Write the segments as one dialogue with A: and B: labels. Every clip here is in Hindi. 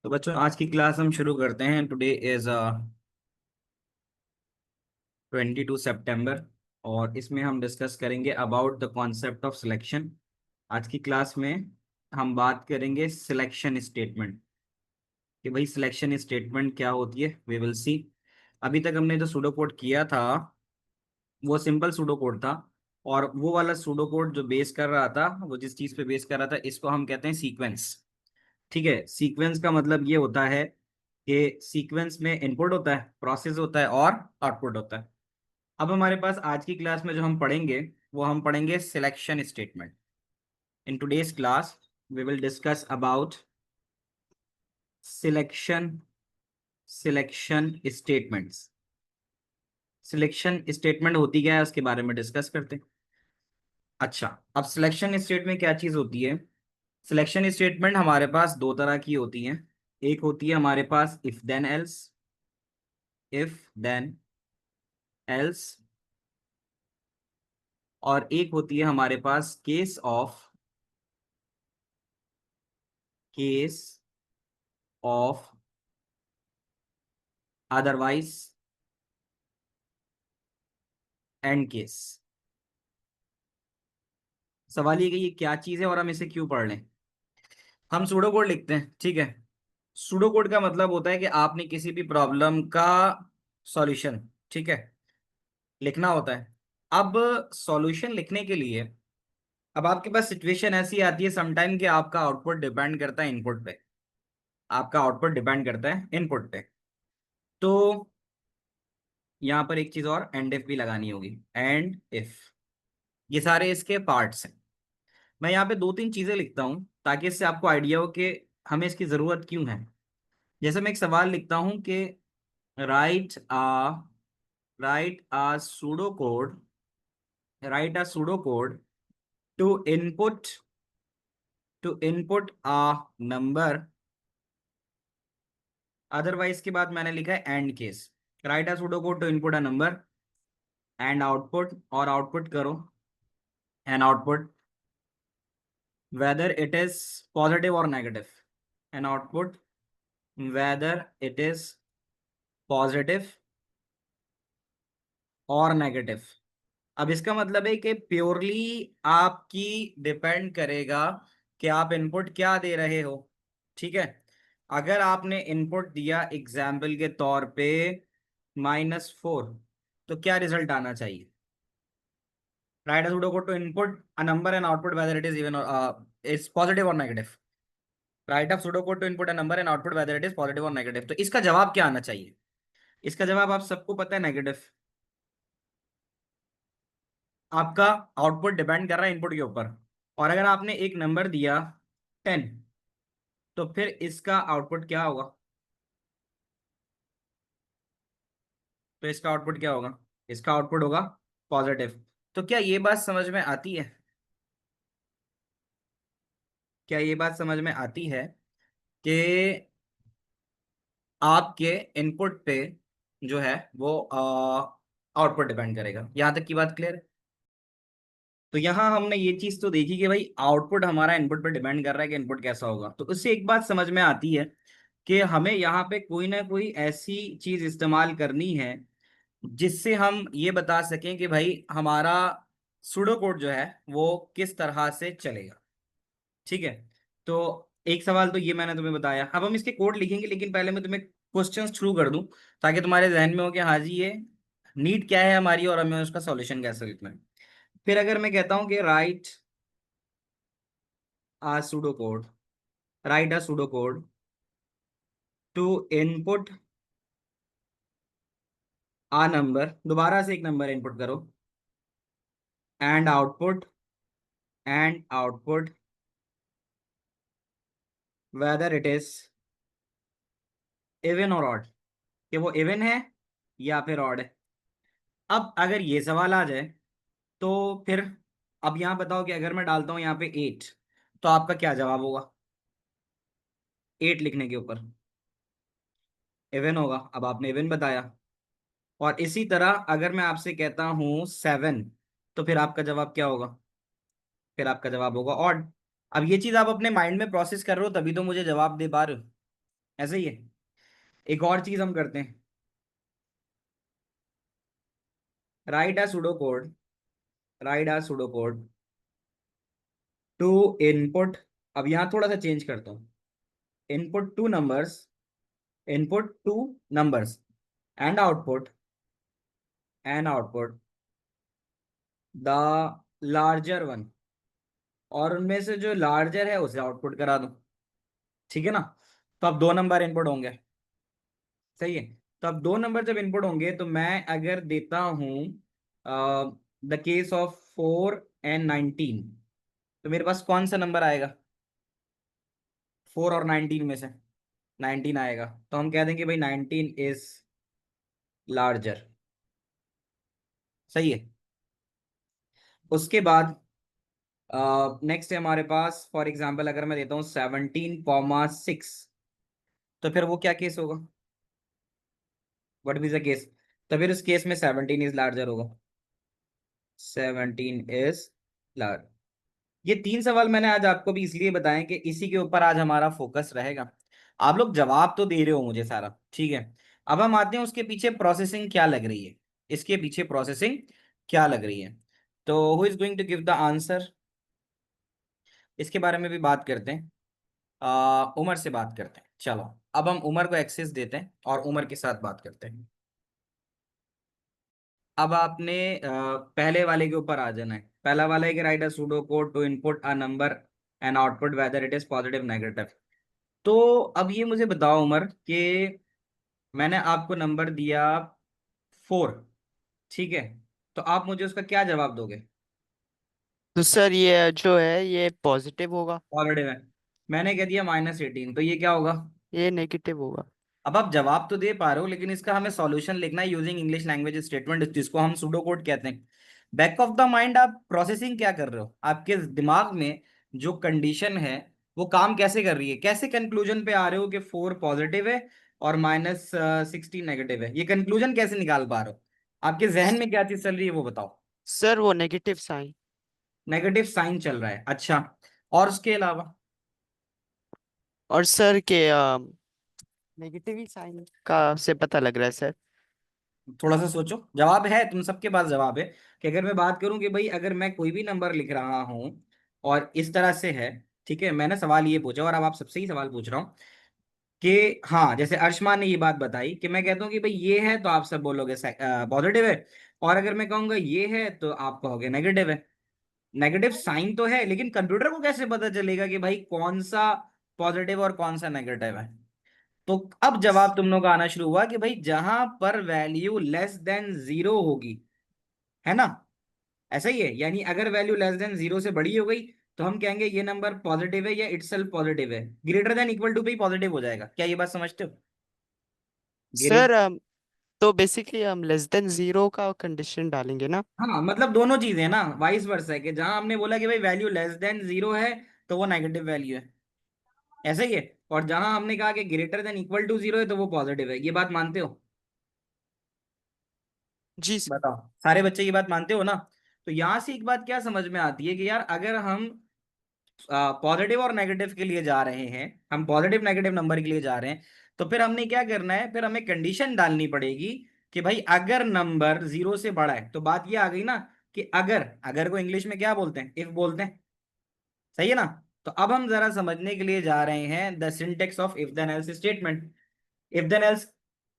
A: तो बच्चों आज की क्लास हम शुरू करते हैं। टुडे इज 22 सितंबर और इसमें हम डिस्कस करेंगे about the concept of selection. आज की क्लास में हम बात करेंगे सिलेक्शन स्टेटमेंट कि भाई सिलेक्शन स्टेटमेंट क्या होती है, वी विल सी। अभी तक हमने जो सूडो कोड किया था वो सिंपल सूडो कोड था, और वो वाला सूडो कोड जो बेस कर रहा था, वो जिस चीज पे बेस कर रहा था, इसको हम कहते हैं सीक्वेंस। ठीक है, सीक्वेंस का मतलब ये होता है कि सीक्वेंस में इनपुट होता है, प्रोसेस होता है और आउटपुट होता है। अब हमारे पास आज की क्लास में जो हम पढ़ेंगे वो हम पढ़ेंगे selection statement. In today's class we will discuss about selection selection statements. Selection statement होती क्या है उसके बारे में डिस्कस करते हैं। अच्छा, अब सिलेक्शन स्टेटमेंट क्या चीज होती है। सिलेक्शन स्टेटमेंट हमारे पास दो तरह की होती हैं। एक होती है हमारे पास if then else, if then else, और एक होती है हमारे पास case of otherwise end case. सवाल ये कि ये क्या चीज है और हम इसे क्यों पढ़ लें। हम सूडो कोड लिखते हैं, ठीक है। सूडो कोड का मतलब होता है कि आपने किसी भी प्रॉब्लम का सॉल्यूशन, ठीक है, लिखना होता है। अब सॉल्यूशन लिखने के लिए अब आपके पास सिचुएशन ऐसी आती है समटाइम कि आपका आउटपुट डिपेंड करता है इनपुट पे। आपका आउटपुट डिपेंड करता है इनपुट पे। तो यहाँ पर एक चीज और एंड इफ भी लगानी होगी, एंड इफ। ये सारे इसके पार्ट्स हैं। मैं यहाँ पे दो तीन चीजें लिखता हूँ ताकि इससे आपको आइडिया हो कि हमें इसकी जरूरत क्यों है। जैसे मैं एक सवाल लिखता हूँ कि write a write a pseudo code write a pseudo code to input a number. Otherwise के बाद मैंने लिखा है end case. Write a pseudo code to input a number and output, और आउटपुट करो and output whether it is positive or negative, an output whether it is positive और नेगेटिव। अब इसका मतलब है कि प्योरली आपकी डिपेंड करेगा कि आप इनपुट क्या दे रहे हो। ठीक है, अगर आपने इनपुट दिया एग्जाम्पल के तौर पे -4, तो क्या रिजल्ट आना चाहिए। Write pseudo code to input a number and output whether it is even is positive और negative. Write of pseudo code to input a number and output whether it is positive और नेगेटिव। तो इसका जवाब क्या आना चाहिए। इसका जवाब आप सबको पता है, नेगेटिव। आपका आउटपुट डिपेंड कर रहा है इनपुट के ऊपर, और अगर आपने एक नंबर दिया 10, तो फिर इसका आउटपुट क्या होगा। तो इसका आउटपुट क्या होगा, इसका आउटपुट होगा पॉजिटिव। तो क्या ये बात समझ में आती है, क्या ये बात समझ में आती है कि आपके इनपुट पे जो है वो आउटपुट डिपेंड करेगा। यहां तक की बात क्लियर है। तो यहाँ हमने ये चीज तो देखी कि भाई आउटपुट हमारा इनपुट पर डिपेंड कर रहा है कि इनपुट कैसा होगा। तो उससे एक बात समझ में आती है कि हमें यहाँ पे कोई ना कोई ऐसी चीज इस्तेमाल करनी है जिससे हम ये बता सकें कि भाई हमारा सूडो कोड जो है वो किस तरह से चलेगा। ठीक है, तो एक सवाल तो ये मैंने तुम्हें बताया। अब हम इसके कोड लिखेंगे, लेकिन पहले मैं तुम्हें क्वेश्चंस शुरू कर दूं ताकि तुम्हारे जहन में हो कि हाँ जी ये नीड क्या है हमारी और हमें उसका सॉल्यूशन कैसे लिखना है। फिर अगर मैं कहता हूं कि a pseudo code write a pseudocode to input a number, दोबारा से एक नंबर इनपुट करो, and output whether it is even और ऑड, कि वो इवन है या फिर ऑड है। अब अगर ये सवाल आ जाए तो फिर अब यहाँ बताओ कि अगर मैं डालता हूँ यहाँ पे 8, तो आपका क्या जवाब होगा। 8 लिखने के ऊपर इवन होगा, अब आपने इवन बताया। और इसी तरह अगर मैं आपसे कहता हूँ 7, तो फिर आपका जवाब क्या होगा, फिर आपका जवाब होगा ऑड। अब ये चीज आप अपने माइंड में प्रोसेस कर रहे हो तभी तो मुझे जवाब दे पा रहे हो। ऐसे ही है। एक और चीज हम करते हैं, write a pseudo code, write a pseudo code to input. अब यहां थोड़ा सा चेंज करता हूँ, input two numbers, input two numbers and output, and output the larger one, और उनमें से जो लार्जर है उसे आउटपुट करा दूं। ठीक है ना? तो अब दो नंबर इनपुट होंगे, सही है। तो अब दो नंबर जब इनपुट होंगे तो मैं अगर देता हूं द केस ऑफ 4 and 19, तो मेरे पास कौन सा नंबर आएगा 4 और 19 में से? 19 आएगा। तो हम कह देंगे भाई 19 इज लार्जर। सही है। उसके बाद नेक्स्ट है हमारे पास, फॉर एग्जाम्पल अगर मैं देता हूँ 17, 6, तो फिर वो क्या केस होगा? What is the case? तो फिर उस केस में 17 इज लार्जर होगा, 17 इज लार्ज। ये तीन सवाल मैंने आज आपको भी इसलिए बताए कि इसी के ऊपर आज हमारा फोकस रहेगा। आप लोग जवाब तो दे रहे हो मुझे सारा, ठीक है। अब हम आते हैं उसके पीछे प्रोसेसिंग क्या लग रही है, इसके पीछे प्रोसेसिंग क्या लग रही है। तो who is going to give the answer, इसके बारे में भी बात करते हैं। उमर से बात करते हैं, चलो। अब हम उमर को एक्सेस देते हैं और उमर के साथ बात करते हैं। अब आपने पहले वाले के ऊपर आ जाना है। पहला वाला है कि write a pseudo code to input a number and output whether it is positive negative. तो अब ये मुझे बताओ उमर कि मैंने आपको नंबर दिया 4, ठीक है, तो आप मुझे उसका क्या जवाब दोगे?
B: तो सर ये जो है ये पॉजिटिव होगा।
A: पॉजिटिव है। मैंने कह दिया -18, तो ये क्या होगा?
B: ये नेगेटिव होगा।
A: अब आप जवाब तो दे पा रहे हो, लेकिन इसका हमें सॉल्यूशन लिखना है यूजिंग इंग्लिश लैंग्वेज स्टेटमेंट, जिसको हम सूडो कोड कहते हैं। बैक ऑफ द माइंड आप प्रोसेसिंग क्या कर रहे हो, आपके दिमाग में जो कंडीशन है वो काम कैसे कर रही है, कैसे कंक्लूजन पे आ रहे हो कि 4 पॉजिटिव है और -16 नेगेटिव है? ये कंक्लूजन कैसे निकाल पा रहे हो? आपके जहन में क्या चीज चल रही है वो बताओ।
B: सर वो नेगेटिव साइन।
A: नेगेटिव साइन चल रहा है, अच्छा। और उसके अलावा?
B: और सर के नेगेटिव ही साइन का से पता लग रहा है सर।
A: थोड़ा सा सोचो, जवाब है, तुम सबके पास जवाब है। कि अगर मैं बात करूं कि भाई अगर मैं कोई भी नंबर लिख रहा हूं और इस तरह से है, ठीक है, मैंने सवाल ये पूछा और अब आप सबसे ही सवाल पूछ रहा हूं कि हाँ, जैसे अर्शमान ने ये बात बताई कि मैं कहता हूँ कि भाई ये है तो आप सब बोलोगे पॉजिटिव है, और अगर मैं कहूंगा ये है तो आप कहोगे नेगेटिव है। नेगेटिव साइन तो है, लेकिन कंप्यूटर को कैसे पता चलेगा कि भाई कौन सा पॉजिटिव और कौन सा नेगेटिव है? तो अब जवाब तुम लोग का आना शुरू हुआ कि भाई जहां पर वैल्यू <<0 होगी, है ना, ऐसा ही है, यानी अगर वैल्यू <<0 से बड़ी हो गई तो हम कहेंगे ये नंबर पॉजिटिव है या इटसेल्फ पॉजिटिव है। >= पे ही पॉजिटिव हो जाएगा, क्या ये बात समझते हो? ग्रेट।
B: सर तो बेसिकली हम लेस देन जीरो का कंडीशन डालेंगे ना।
A: हाँ, मतलब दोनों चीजें ना, वाइस वर्सा है, कि जहां हमने बोला कि भाई वैल्यू <<0 है तो वो नेगेटिव वैल्यू है, ऐसा ही है। और जहां हमने कहा कि >= 0 है तो वो पॉजिटिव है। ये बात मानते हो?
B: जी सर।
A: बताओ, सारे बच्चे ये बात मानते हो ना? तो यहां से एक बात क्या समझ में आती है कि यार अगर हम पॉजिटिव और नेगेटिव के लिए जा रहे हैं, हम पॉजिटिव नेगेटिव नंबर के लिए जा रहे हैं, तो फिर हमने क्या करना है, फिर हमें कंडीशन डालनी पड़ेगी कि भाई अगर नंबर 0 से बड़ा है, तो बात ये आ गई ना कि अगर, अगर को इंग्लिश में क्या बोलते हैं? इफ बोलते हैं, सही है ना? तो अब हम जरा समझने के लिए जा रहे हैं the syntax of if then else statement. If then else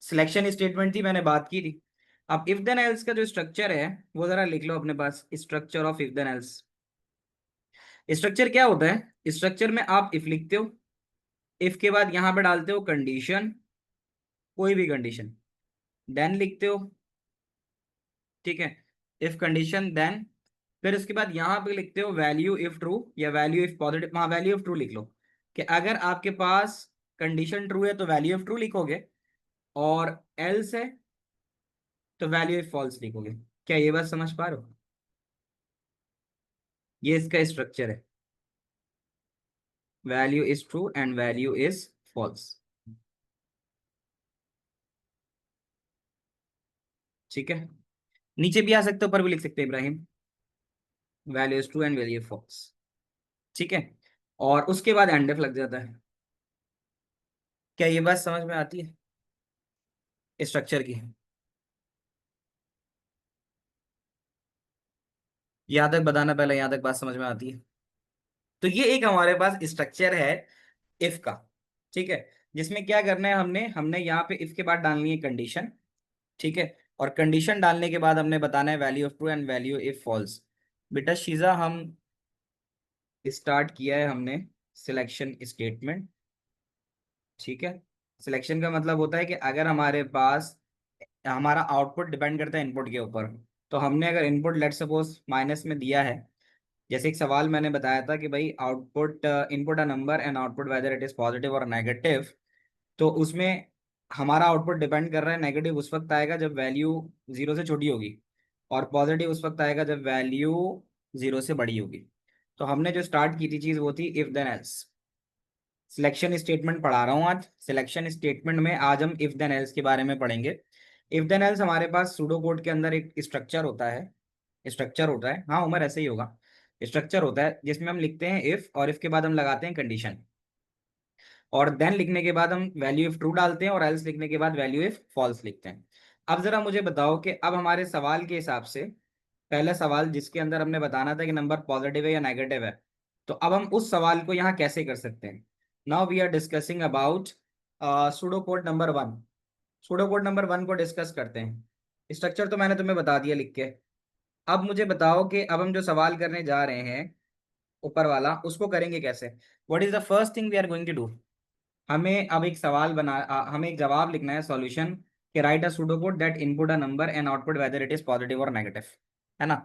A: selection statement थी, मैंने बात की थी। अब इफ देन एल्स का जो स्ट्रक्चर है वो जरा लिख लो अपने पास, structure of if then else. Structure क्या होता है? स्ट्रक्चर में आप इफ लिखते हो, इफ के बाद यहां पे डालते हो कंडीशन, कोई भी कंडीशन, देन लिखते हो, ठीक है, इफ कंडीशन देन, फिर उसके बाद यहां पे लिखते हो वैल्यू इफ ट्रू या वैल्यू इफ पॉजिटिव। हाँ, वैल्यू इफ ट्रू लिख लो, कि अगर आपके पास कंडीशन ट्रू है तो वैल्यू इफ ट्रू लिखोगे, और एल्स है तो वैल्यू इफ फॉल्स लिखोगे। क्या ये बात समझ पा रहे हो? ये इसका स्ट्रक्चर है, value is true and value is false, ठीक है। नीचे भी आ सकते हो, ऊपर भी लिख सकते हैं Ibrahim, value is true and value false, ठीक है। और उसके बाद एंड लग जाता है। क्या ये बात समझ में आती है स्ट्रक्चर की? यहाँ तक बताना, पहले यहाँ तक बात समझ में आती है? तो ये एक हमारे पास स्ट्रक्चर है इफ का, ठीक है, जिसमें क्या करना है, हमने हमने यहाँ पे इफ के बाद डालनी है कंडीशन, ठीक है, और कंडीशन डालने के बाद हमने बताना है value of true and value if false. बेटा शीजा, हम स्टार्ट किया है हमने सिलेक्शन स्टेटमेंट, ठीक है। सिलेक्शन का मतलब होता है कि अगर हमारे पास, हमारा आउटपुट डिपेंड करता है इनपुट के ऊपर, तो हमने अगर इनपुट लेट सपोज माइनस में दिया है, जैसे एक सवाल मैंने बताया था कि भाई output input a number and output whether it is positive और नेगेटिव, तो उसमें हमारा आउटपुट डिपेंड कर रहा है, नेगेटिव उस वक्त आएगा जब वैल्यू जीरो से छोटी होगी, और पॉजिटिव उस वक्त आएगा जब वैल्यू जीरो से बड़ी होगी। तो हमने जो स्टार्ट की थी चीज वो थी if then else. Selection statement पढ़ा रहा हूँ आज। सिलेक्शन स्टेटमेंट में आज हम इफ देन एल्स के बारे में पढ़ेंगे। इफ देन एल्स हमारे पास सूडो कोड के अंदर एक स्ट्रक्चर होता है, स्ट्रक्चर होता है, हाँ उमर ऐसे ही होगा, स्ट्रक्चर होता है जिसमें हम लिखते हैं इफ, और इफ के बाद हम लगाते हैं कंडीशन, और देन लिखने के बाद हम वैल्यू इफ ट्रू डालते हैं, और एल्स लिखने के बाद वैल्यू इफ फॉल्स लिखते हैं। अब जरा मुझे बताओ कि अब हमारे सवाल के हिसाब से, पहला सवाल जिसके अंदर हमने बताना था कि नंबर पॉजिटिव है या नेगेटिव है, तो अब हम उस सवाल को यहाँ कैसे कर सकते हैं? Now we are discussing about pseudo code number one. Pseudo code number one को डिस्कस करते हैं। स्ट्रक्चर तो मैंने तुम्हें बता दिया लिख के। अब मुझे बताओ कि अब हम जो सवाल करने जा रहे हैं ऊपर वाला, उसको करेंगे कैसे? What is the first thing we are going to do? हमें अब एक सवाल हमें एक जवाब लिखना है, सॉल्यूशन, कि write a pseudo code that input a number and output whether it is positive और नेगेटिव, है ना?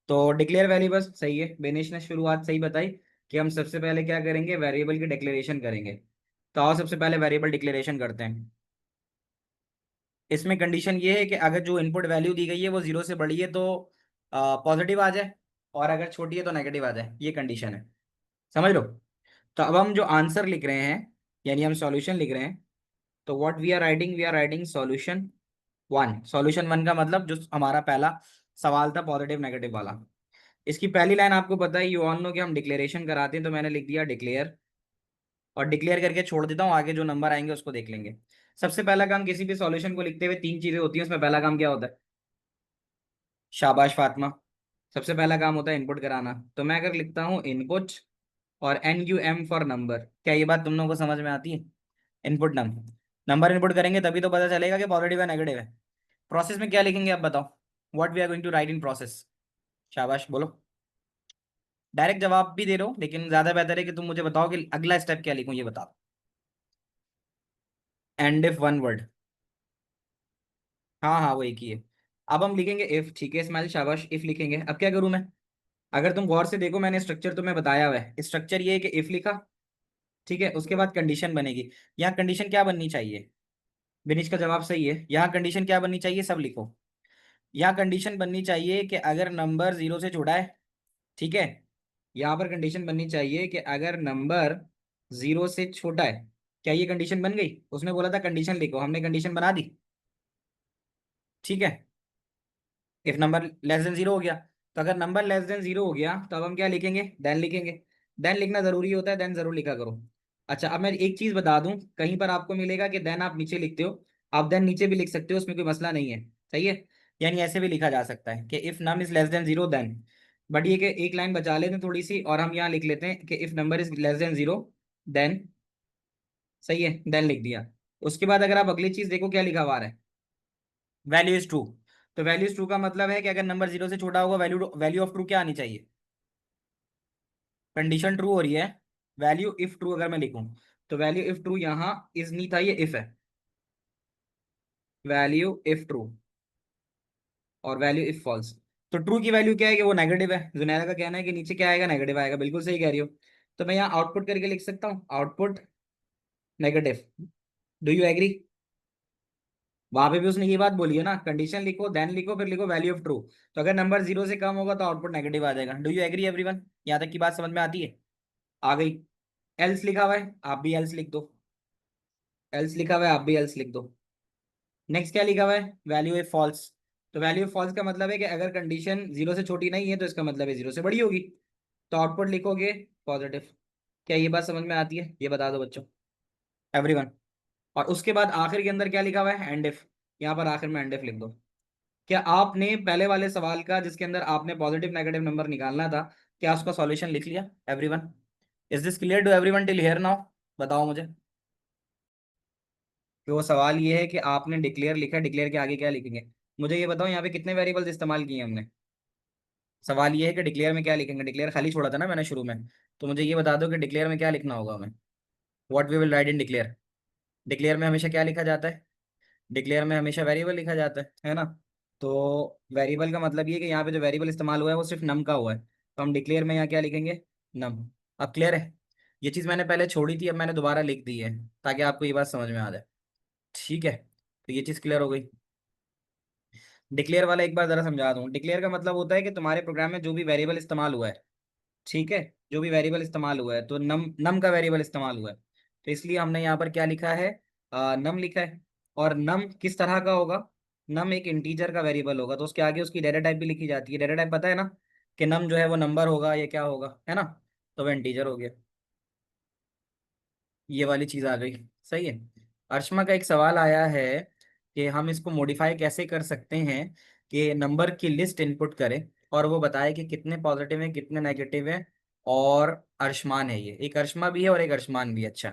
A: तो डिक्लेयर वेरिएबल्स, सही है, बेनिश ने शुरुआत सही बताई कि हम सबसे पहले क्या करेंगे, वेरिएबल की डिक्लेरेशन करेंगे। तो आओ सबसे पहले वेरिएबल डिक्लेरेशन करते हैं। इसमें कंडीशन ये है कि अगर जो इनपुट वैल्यू दी गई है वो जीरो से बड़ी है तो पॉजिटिव आ जाए, और अगर छोटी है तो नेगेटिव आ जाए, ये कंडीशन है, समझ लो। तो अब हम जो आंसर लिख रहे हैं, यानी हम सॉल्यूशन लिख रहे हैं, तो what we are writing solution one. Solution one का मतलब जो हमारा पहला सवाल था पॉजिटिव नेगेटिव वाला, इसकी पहली लाइन आपको पता है, यू ऑल नो कि हम डिक्लेरेशन कराते हैं, तो मैंने लिख दिया डिक्लेयर, और डिक्लेयर करके छोड़ देता हूँ, आगे जो नंबर आएंगे उसको देख लेंगे। सबसे पहला काम किसी भी सॉल्यूशन को लिखते हुए तीन चीजें होती हैं, उसमें पहला काम क्या होता है? शाबाश फातिमा। सबसे पहला काम होता है इनपुट कराना। तो मैं अगर लिखता हूँ इनपुट और N U M for number, क्या ये बात तुम लोगों को समझ में आती है? इनपुट नंबर, नंबर इनपुट करेंगे तभी तो पता चलेगा कि पॉजिटिव है नेगेटिव है। प्रोसेस में क्या लिखेंगे आप बताओ? What we are going to write in process? शाबाश बोलो। डायरेक्ट जवाब भी दे रहे हो, लेकिन ज्यादा बेहतर है कि तुम मुझे बताओ कि अगला स्टेप क्या लिखूं, ये बताओ। एंड इफ वन वर्ड, हाँ हाँ वो एक ही है। अब हम लिखेंगे इफ, ठीक है इस्माइल शाबाश, इफ लिखेंगे। अब क्या करूं मैं? अगर तुम गौर से देखो, मैंने स्ट्रक्चर तुम्हें बताया हुआ है, स्ट्रक्चर ये है कि इफ लिखा, ठीक है, उसके बाद कंडीशन बनेगी। यहाँ कंडीशन क्या बननी चाहिए? विनीश का जवाब सही है, यहाँ कंडीशन क्या बननी चाहिए, सब लिखो। यहाँ कंडीशन बननी चाहिए कि अगर नंबर जीरो से छोटा है, ठीक है, यहाँ पर कंडीशन बननी चाहिए कि अगर नंबर जीरो से छोटा है। क्या ये कंडीशन बन गई? उसने बोला था कंडीशन लिखो, हमने कंडीशन बना दी, ठीक है। If number less than zero हो गया, तो अगर नंबर लेस देन जीरो हो गया तो अब हम क्या लिखेंगे, देन लिखेंगे। देन लिखना जरूरी होता है, देन जरूर लिखा करो। अच्छा, अब मैं एक चीज बता दूं, कहीं पर आपको मिलेगा कि देन आप नीचे लिखते हो, आप देन नीचे भी लिख सकते हो, उसमें कोई मसला नहीं है, सही है। यानी ऐसे भी लिखा जा सकता है कि if num is less than zero then, but ये कि एक लाइन बचा लेते हैं थोड़ी सी, और हम यहाँ लिख लेते हैं कि if number is less than zero then, सही है, देन लिख दिया। उसके बाद अगर आप अगली चीज देखो क्या लिखा हुआ है, वैल्यू इज ट्रू। तो वैल्यू इज ट्रू का मतलब है कि अगर नंबर जीरो से छोटा होगा, वैल्यू वैल्यू ऑफ ट्रू क्या आनी चाहिए? कंडीशन ट्रू हो रही है, वैल्यू इफ ट्रू अगर मैं लिखूं, तो वैल्यू इफ ट्रू यहाँ इज नहीं था, ये इफ है। वैल्यू इफ ट्रू और वैल्यू इफ फॉल्स। तो ट्रू की वैल्यू क्या है कि वो नेगेटिव है, जुनैरा का कहना है कि नीचे क्या आएगा, नेगेटिव आएगा, बिल्कुल सही कह रही हो। तो मैं यहाँ आउटपुट करके लिख सकता हूँ, output negative. Do you agree? वहां पे भी उसने ये बात बोली है ना, कंडीशन लिखो देन लिखो फिर लिखो वैल्यू ऑफ ट्रू। तो अगर नंबर जीरो से कम होगा तो आउटपुट नेगेटिव आ जाएगा। Do you agree everyone? यहाँ तक की बात समझ में आती है? आ गई। एल्स लिखा हुआ है, आप भी एल्स लिख दो। एल्स लिखा हुआ है, आप भी एल्स लिख दो। नेक्स्ट क्या लिखा हुआ है, वैल्यू ऑफ फॉल्स। तो वैल्यू ऑफ फॉल्स का मतलब है कि अगर कंडीशन जीरो से छोटी नहीं है तो इसका मतलब है जीरो से बड़ी होगी, तो आउटपुट लिखोगे पॉजिटिव। क्या ये बात समझ में आती है? ये बता दो बच्चों, एवरीवन। और उसके बाद आखिर के अंदर क्या लिखा हुआ है, एंड इफ। यहाँ पर आखिर में एंड इफ लिख दो। क्या आपने पहले वाले सवाल का, जिसके अंदर आपने पॉजिटिव नेगेटिव नंबर निकालना था, क्या उसका सॉल्यूशन लिख लिया everyone? Is this clear to everyone till here now? बताओ मुझे कि वो सवाल ये है कि आपने डिक्लेयर लिखा, डिक्लेयर के आगे क्या लिखेंगे? मुझे ये बताओ यहाँ पे कितने वेरिएबल्स इस्तेमाल किए हमने? सवाल ये है कि डिक्लेयर में क्या लिखेंगे। डिक्लेयर खाली छोड़ा था ना मैंने शुरू में, तो मुझे ये बता दो कि डिक्लेयर में क्या लिखना होगा हमें। What we will write in declare? Declare में हमेशा क्या लिखा जाता है? डिक्लेयर में हमेशा वेरिएबल लिखा जाता है ना? तो वेरिएबल का मतलब ये है कि यहाँ पे जो वेरिएबल इस्तेमाल हुआ है वो सिर्फ नम का हुआ है, तो हम डिक्लेयर में यहाँ क्या लिखेंगे, नम। अब क्लियर है? ये चीज़ मैंने पहले छोड़ी थी, अब मैंने दोबारा लिख दी है ताकि आपको ये बात समझ में आ जाए। ठीक है, तो ये चीज़ क्लियर हो गई। डिक्लेयर वाला एक बार जरा समझा दूं। डिक्लेयर का मतलब होता है कि तुम्हारे प्रोग्राम में जो भी वेरिएबल इस्तेमाल हुआ है, ठीक है, जो भी वेरिएबल इस्तेमाल हुआ है, तो नम नम का वेरिएबल इस्तेमाल हुआ है, तो इसलिए हमने यहाँ पर क्या लिखा है, नम लिखा है। और नम किस तरह का होगा? नम एक इंटीजर का वेरिएबल होगा, तो उसके आगे उसकी डेटा टाइप भी लिखी जाती है। डेटा टाइप पता है ना, कि नम जो है वो नंबर होगा या क्या होगा, है ना? तो वह इंटीजर हो गया। ये वाली चीज आ गई। सही है। अर्शमा का एक सवाल आया है कि हम इसको मॉडिफाई कैसे कर सकते हैं कि नंबर की लिस्ट इनपुट करें और वो बताए कि कितने पॉजिटिव हैं कितने नेगेटिव हैं। और अर्शमान है, ये एक अर्शमा भी है और एक अर्शमान भी है। अच्छा,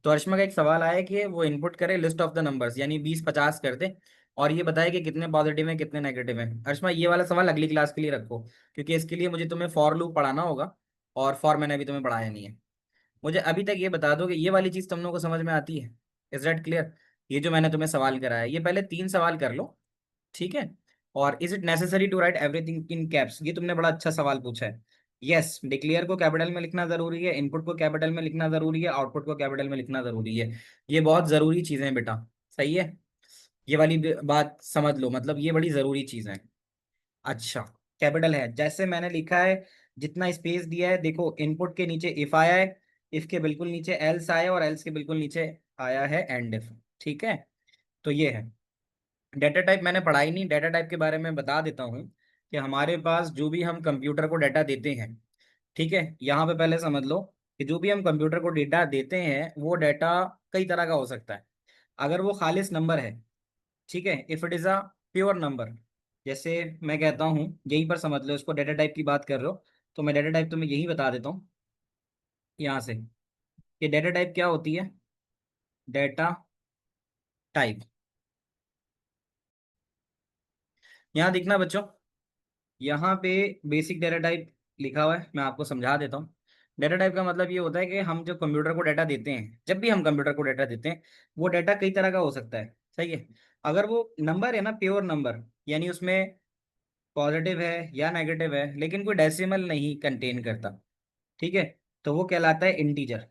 A: तो अर्शमा का एक सवाल आया है कि वो इनपुट करे लिस्ट ऑफ द नंबर्स, यानी 20-50 कर दे, और ये बताए कि कितने पॉजिटिव हैं कितने नेगेटिव हैं। अर्शमा ये वाला सवाल अगली क्लास के लिए रखो, क्योंकि इसके लिए मुझे तुम्हें फॉर लूप पढ़ाना होगा, और फॉर मैंने अभी तुम्हें पढ़ाया नहीं है। मुझे अभी तक ये बता दो कि ये वाली चीज तुम लोगों को समझ में आती है? Is that clear? ये जो मैंने तुम्हें सवाल कराया, ये पहले 3 सवाल कर लो, ठीक है? और is it necessary to write everything in caps? ये तुमने बड़ा अच्छा सवाल पूछा है। यस, डिक्लेयर को कैपिटल में लिखना जरूरी है, इनपुट को कैपिटल में लिखना जरूरी है, आउटपुट को कैपिटल में लिखना जरूरी है। ये बहुत जरूरी चीजें हैं बेटा। सही है, ये वाली बात समझ लो, मतलब ये बड़ी जरूरी चीज है। अच्छा, कैपिटल है जैसे मैंने लिखा है, जितना स्पेस दिया है देखो, इनपुट के नीचे इफ आया है, इफ के बिल्कुल नीचे एल्स आया, और एल्स के बिल्कुल नीचे आया है एंड इफ। ठीक है, तो ये है। डेटा टाइप मैंने पढ़ा ही नहीं, डेटा टाइप के बारे में बता देता हूँ कि हमारे पास जो भी हम कंप्यूटर को डाटा देते हैं, ठीक है, यहाँ पे पहले समझ लो कि जो भी हम कंप्यूटर को डेटा देते हैं वो डाटा कई तरह का हो सकता है। अगर वो खालिस नंबर है, ठीक है, if it is a pure number, जैसे मैं कहता हूँ, यहीं पर समझ लो, इसको डेटा टाइप की बात कर रहे हो, तो मैं डेटा टाइप तुम्हें यही बता देता हूँ यहाँ से, कि डेटा टाइप क्या होती है। डेटा टाइप, यहाँ दिखना बच्चों, यहाँ पे बेसिक डेटा टाइप लिखा हुआ है, मैं आपको समझा देता हूँ। डेटा टाइप का मतलब ये होता है कि हम जब कंप्यूटर को डाटा देते हैं, जब भी हम कंप्यूटर को डाटा देते हैं, वो डाटा कई तरह का हो सकता है। सही है। अगर वो नंबर है ना, प्योर नंबर, यानी उसमें पॉजिटिव है या नेगेटिव है, लेकिन कोई डेसिमल नहीं कंटेन करता, ठीक है, तो वो कहलाता है इंटीजर।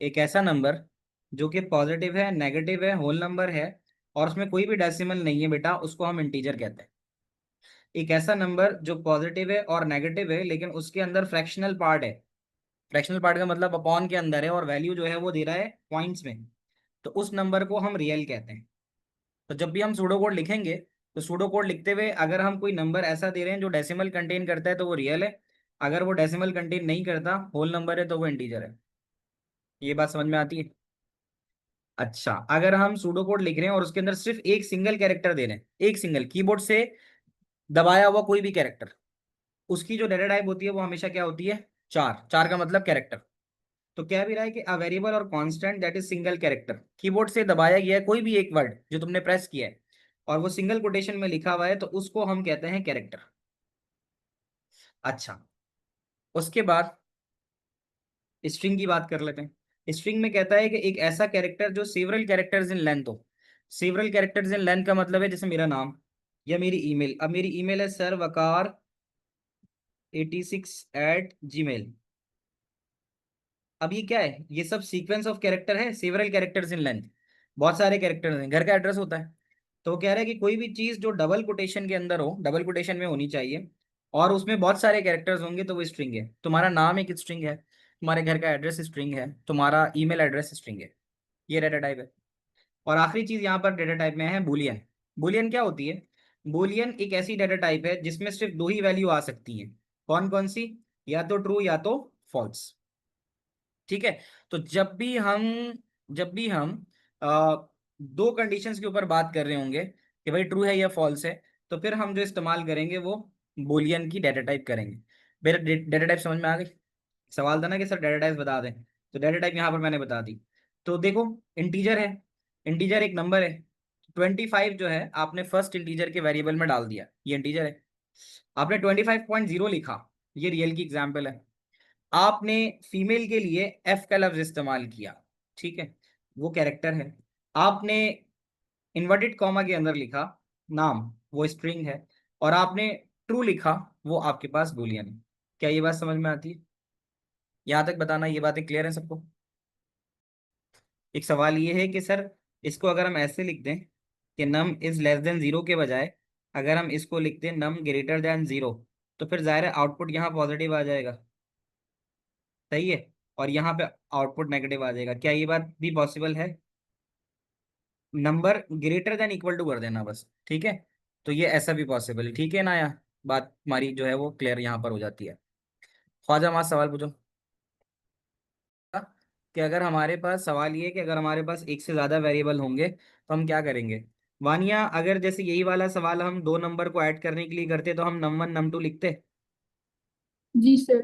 A: एक ऐसा नंबर जो कि पॉजिटिव है, नेगेटिव है, होल नंबर है, और उसमें कोई भी डेसिमल नहीं है बेटा, उसको हम इंटीजर कहते हैं। एक ऐसा नंबर जो पॉजिटिव है और नेगेटिव है, लेकिन उसके अंदर फ्रैक्शनल पार्ट है। फ्रैक्शनल पार्ट का मतलब अपॉन के अंदर है, और वैल्यू जो है वो दे रहा है पॉइंट्स में, तो उस नंबर को हम रियल कहते हैं। तो जब भी हम सूडो कोड लिखेंगे, तो सूडो कोड लिखते हुए अगर हम कोई नंबर ऐसा दे रहे हैं जो डेसिमल कंटेन करता है तो वो रियल है, अगर वो डेसिमल कंटेन नहीं करता, होल नंबर है, तो वो इंटीजर है। ये बात समझ में आती है? अच्छा, अगर हम सूडो कोड लिख रहे हैं और उसके अंदर सिर्फ एक सिंगल कैरेक्टर दे रहे हैं, एक सिंगल कीबोर्ड से दबाया हुआ कोई भी कैरेक्टर, उसकी जो डेटा टाइप होती है वो हमेशा क्या होती है, चार। चार का मतलब कैरेक्टर। तो क्या भी रहा है कि अ वेरिएबल और constant that is single character, keyboard से दबाया गया है कोई भी एक वर्ड जो तुमने प्रेस किया है, और वो सिंगल कोटेशन में लिखा हुआ है, तो उसको हम कहते हैं कैरेक्टर। अच्छा, उसके बाद स्ट्रिंग की बात कर लेते हैं। स्ट्रिंग में कहता है कि एक ऐसा कैरेक्टर जो सेवरल कैरेक्टर्स इन लेंथ हो। सेवरल कैरेक्टर्स इन लेंथ का मतलब है जैसे मेरा नाम या मेरी ईमेल। अब मेरी ईमेल है सर वकार 86@gmail। अब ये क्या है, ये सब सीक्वेंस ऑफ कैरेक्टर है, सेवरल कैरेक्टर्स इन लेंथ, बहुत सारे कैरेक्टर्स हैं। घर का एड्रेस होता है, तो वो कह रहा है कि कोई भी चीज जो डबल कोटेशन के अंदर हो, डबल कोटेशन में होनी चाहिए, और उसमें बहुत सारे कैरेक्टर्स होंगे, तो वो स्ट्रिंग है। तुम्हारा नाम एक स्ट्रिंग है, तुम्हारे घर का एड्रेस स्ट्रिंग है, तुम्हारा ईमेल एड्रेस स्ट्रिंग है। ये डेटा टाइप है। और आखिरी चीज यहाँ पर डेटा टाइप में है बुलियन। बुलियन क्या होती है? बुलियन एक ऐसी डेटा टाइप है जिसमें सिर्फ दो ही वैल्यू आ सकती है। कौन कौन सी? या तो ट्रू या तो फॉल्स। ठीक है, तो जब भी हम दो कंडीशंस के ऊपर बात कर रहे होंगे कि भाई ट्रू है या फॉल्स है, तो फिर हम जो इस्तेमाल करेंगे वो बोलियन की डेटा टाइप करेंगे। मेरा डेटा टाइप समझ में आ गई? सवाल था ना कि सर डेटा टाइप बता दें, तो डेटा टाइप यहाँ पर मैंने बता दी। तो देखो, इंटीजर है, इंटीजर एक नंबर है। 25 जो है आपने फर्स्ट इंटीजर के वेरिएबल में डाल दिया, ये इंटीजर है। आपने 25.0 लिखा, ये रियल की एग्जाम्पल है। आपने फीमेल के लिए एफ का लफ्ज इस्तेमाल किया, ठीक है, वो कैरेक्टर है। आपने इन्वर्टेड कॉमा के अंदर लिखा नाम, वो स्ट्रिंग है। और आपने ट्रू लिखा, वो आपके पास बूलियन है। क्या ये बात समझ में आती है? यहां तक बताना, ये बातें क्लियर है सबको? एक सवाल ये है कि सर इसको अगर हम ऐसे लिख दें कि num is less than zero के बजाय अगर हम इसको लिख दें नम ग्रेटर देन जीरो, तो फिर जाहिर है आउटपुट यहाँ पॉजिटिव आ जाएगा, सही है, और यहाँ पे आउटपुट नेगेटिव आ जाएगा। क्या ये बात भी पॉसिबल है? Number greater than equal to कर देना बस, ठीक है। तो ये ऐसा भी पॉसिबल है, ठीक है ना यार? बात हमारी जो है वो क्लियर यहाँ पर हो जाती है। ख्वाजा मास सवाल पूछो। कि अगर हमारे पास सवाल ये है कि अगर हमारे पास एक से ज्यादा वेरिएबल होंगे तो हम क्या करेंगे? वानिया, अगर जैसे यही वाला सवाल हम दो नंबर को ऐड करने के लिए करते तो हम नम वन नम टू लिखते,
C: जी सर।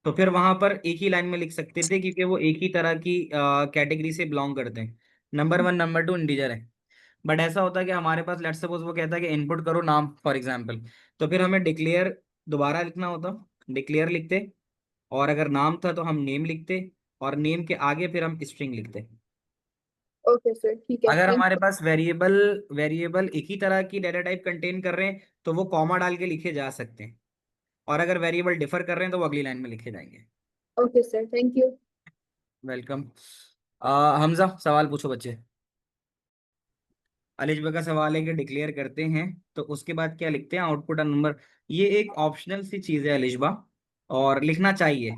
A: तो फिर वहां पर एक ही लाइन में लिख सकते थे क्योंकि वो एक ही तरह की कैटेगरी से बिलोंग करते हैं। Number one number two integer है। बट ऐसा होता है कि हमारे पास लेट्स सपोज वो कहता है कि इनपुट करो नाम फॉर एग्जांपल, तो फिर हमें डिक्लेयर दोबारा लिखना होता, डिक्लेयर लिखते, और अगर नाम था तो हम नेम लिखते, और नेम के आगे फिर हम स्ट्रिंग लिखते।
C: ओके सर, ठीक है,
A: अगर
C: थैंक
A: हमारे
C: यू।
A: पास वेरिएबल वेरिएबल एक ही तरह की डेटा टाइप कंटेन कर रहे हैं तो वो कॉमा डाल के लिखे जा सकते हैं, और अगर वेरिएबल डिफर कर रहे हैं तो वो अगली लाइन में लिखे जाएंगे।
C: Okay sir, thank you.
A: Welcome. Hamza सवाल पूछो बच्चे। अलिज्बा का सवाल है कि डिक्लेयर करते हैं तो उसके बाद क्या लिखते हैं? Output number. ये एक ऑप्शनल सी चीज है अलिज्बा, और लिखना चाहिए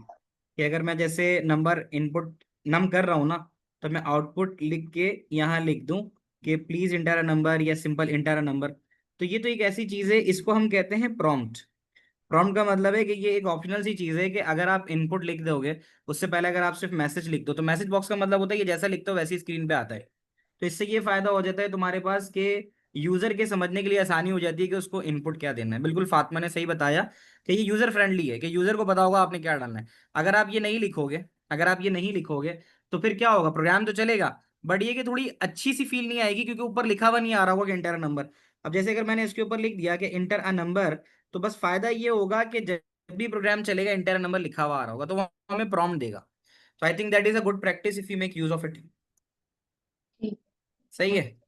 A: कि अगर मैं जैसे नंबर इनपुट नम कर रहा हूँ ना, तो मैं आउटपुट लिख के यहाँ लिख दूं कि प्लीज इंटर अ नंबर या सिंपल इंटर अ नंबर। तो ये तो एक ऐसी चीज है, इसको हम कहते हैं प्रॉम्प्ट। प्रॉम्प्ट का मतलब है कि ये एक ऑप्शनल सी चीज है कि अगर आप इनपुट लिख दोगे, उससे पहले अगर आप सिर्फ मैसेज लिख दो, तो मैसेज बॉक्स का मतलब होता है कि जैसा लिखते हो वैसे ही स्क्रीन पे आता है। तो इससे ये फायदा हो जाता है तुम्हारे पास कि यूजर के समझने के लिए आसानी हो जाती है कि उसको इनपुट क्या देना है। बिल्कुल फातिमा ने सही बताया कि ये यूजर फ्रेंडली है, कि यूजर को पता होगा आपने क्या डालना है। अगर आप ये नहीं लिखोगे, अगर आप ये नहीं लिखोगे तो फिर क्या होगा? प्रोग्राम तो चलेगा, बट ये कि थोड़ी अच्छी सी फील नहीं आएगी क्योंकि ऊपर लिखा हुआ नहीं आ रहा होगा कि इंटर नंबर। अब जैसे अगर मैंने इसके ऊपर लिख दिया कि इंटर अ नंबर, तो बस फायदा ये होगा कि जब भी प्रोग्राम चलेगा इंटर नंबर लिखा हुआ आ रहा होगा, तो वो हमें प्रॉम्प्ट देगा। तो I think that is a good practice if you make use of it.
C: ठीक।
A: सही है।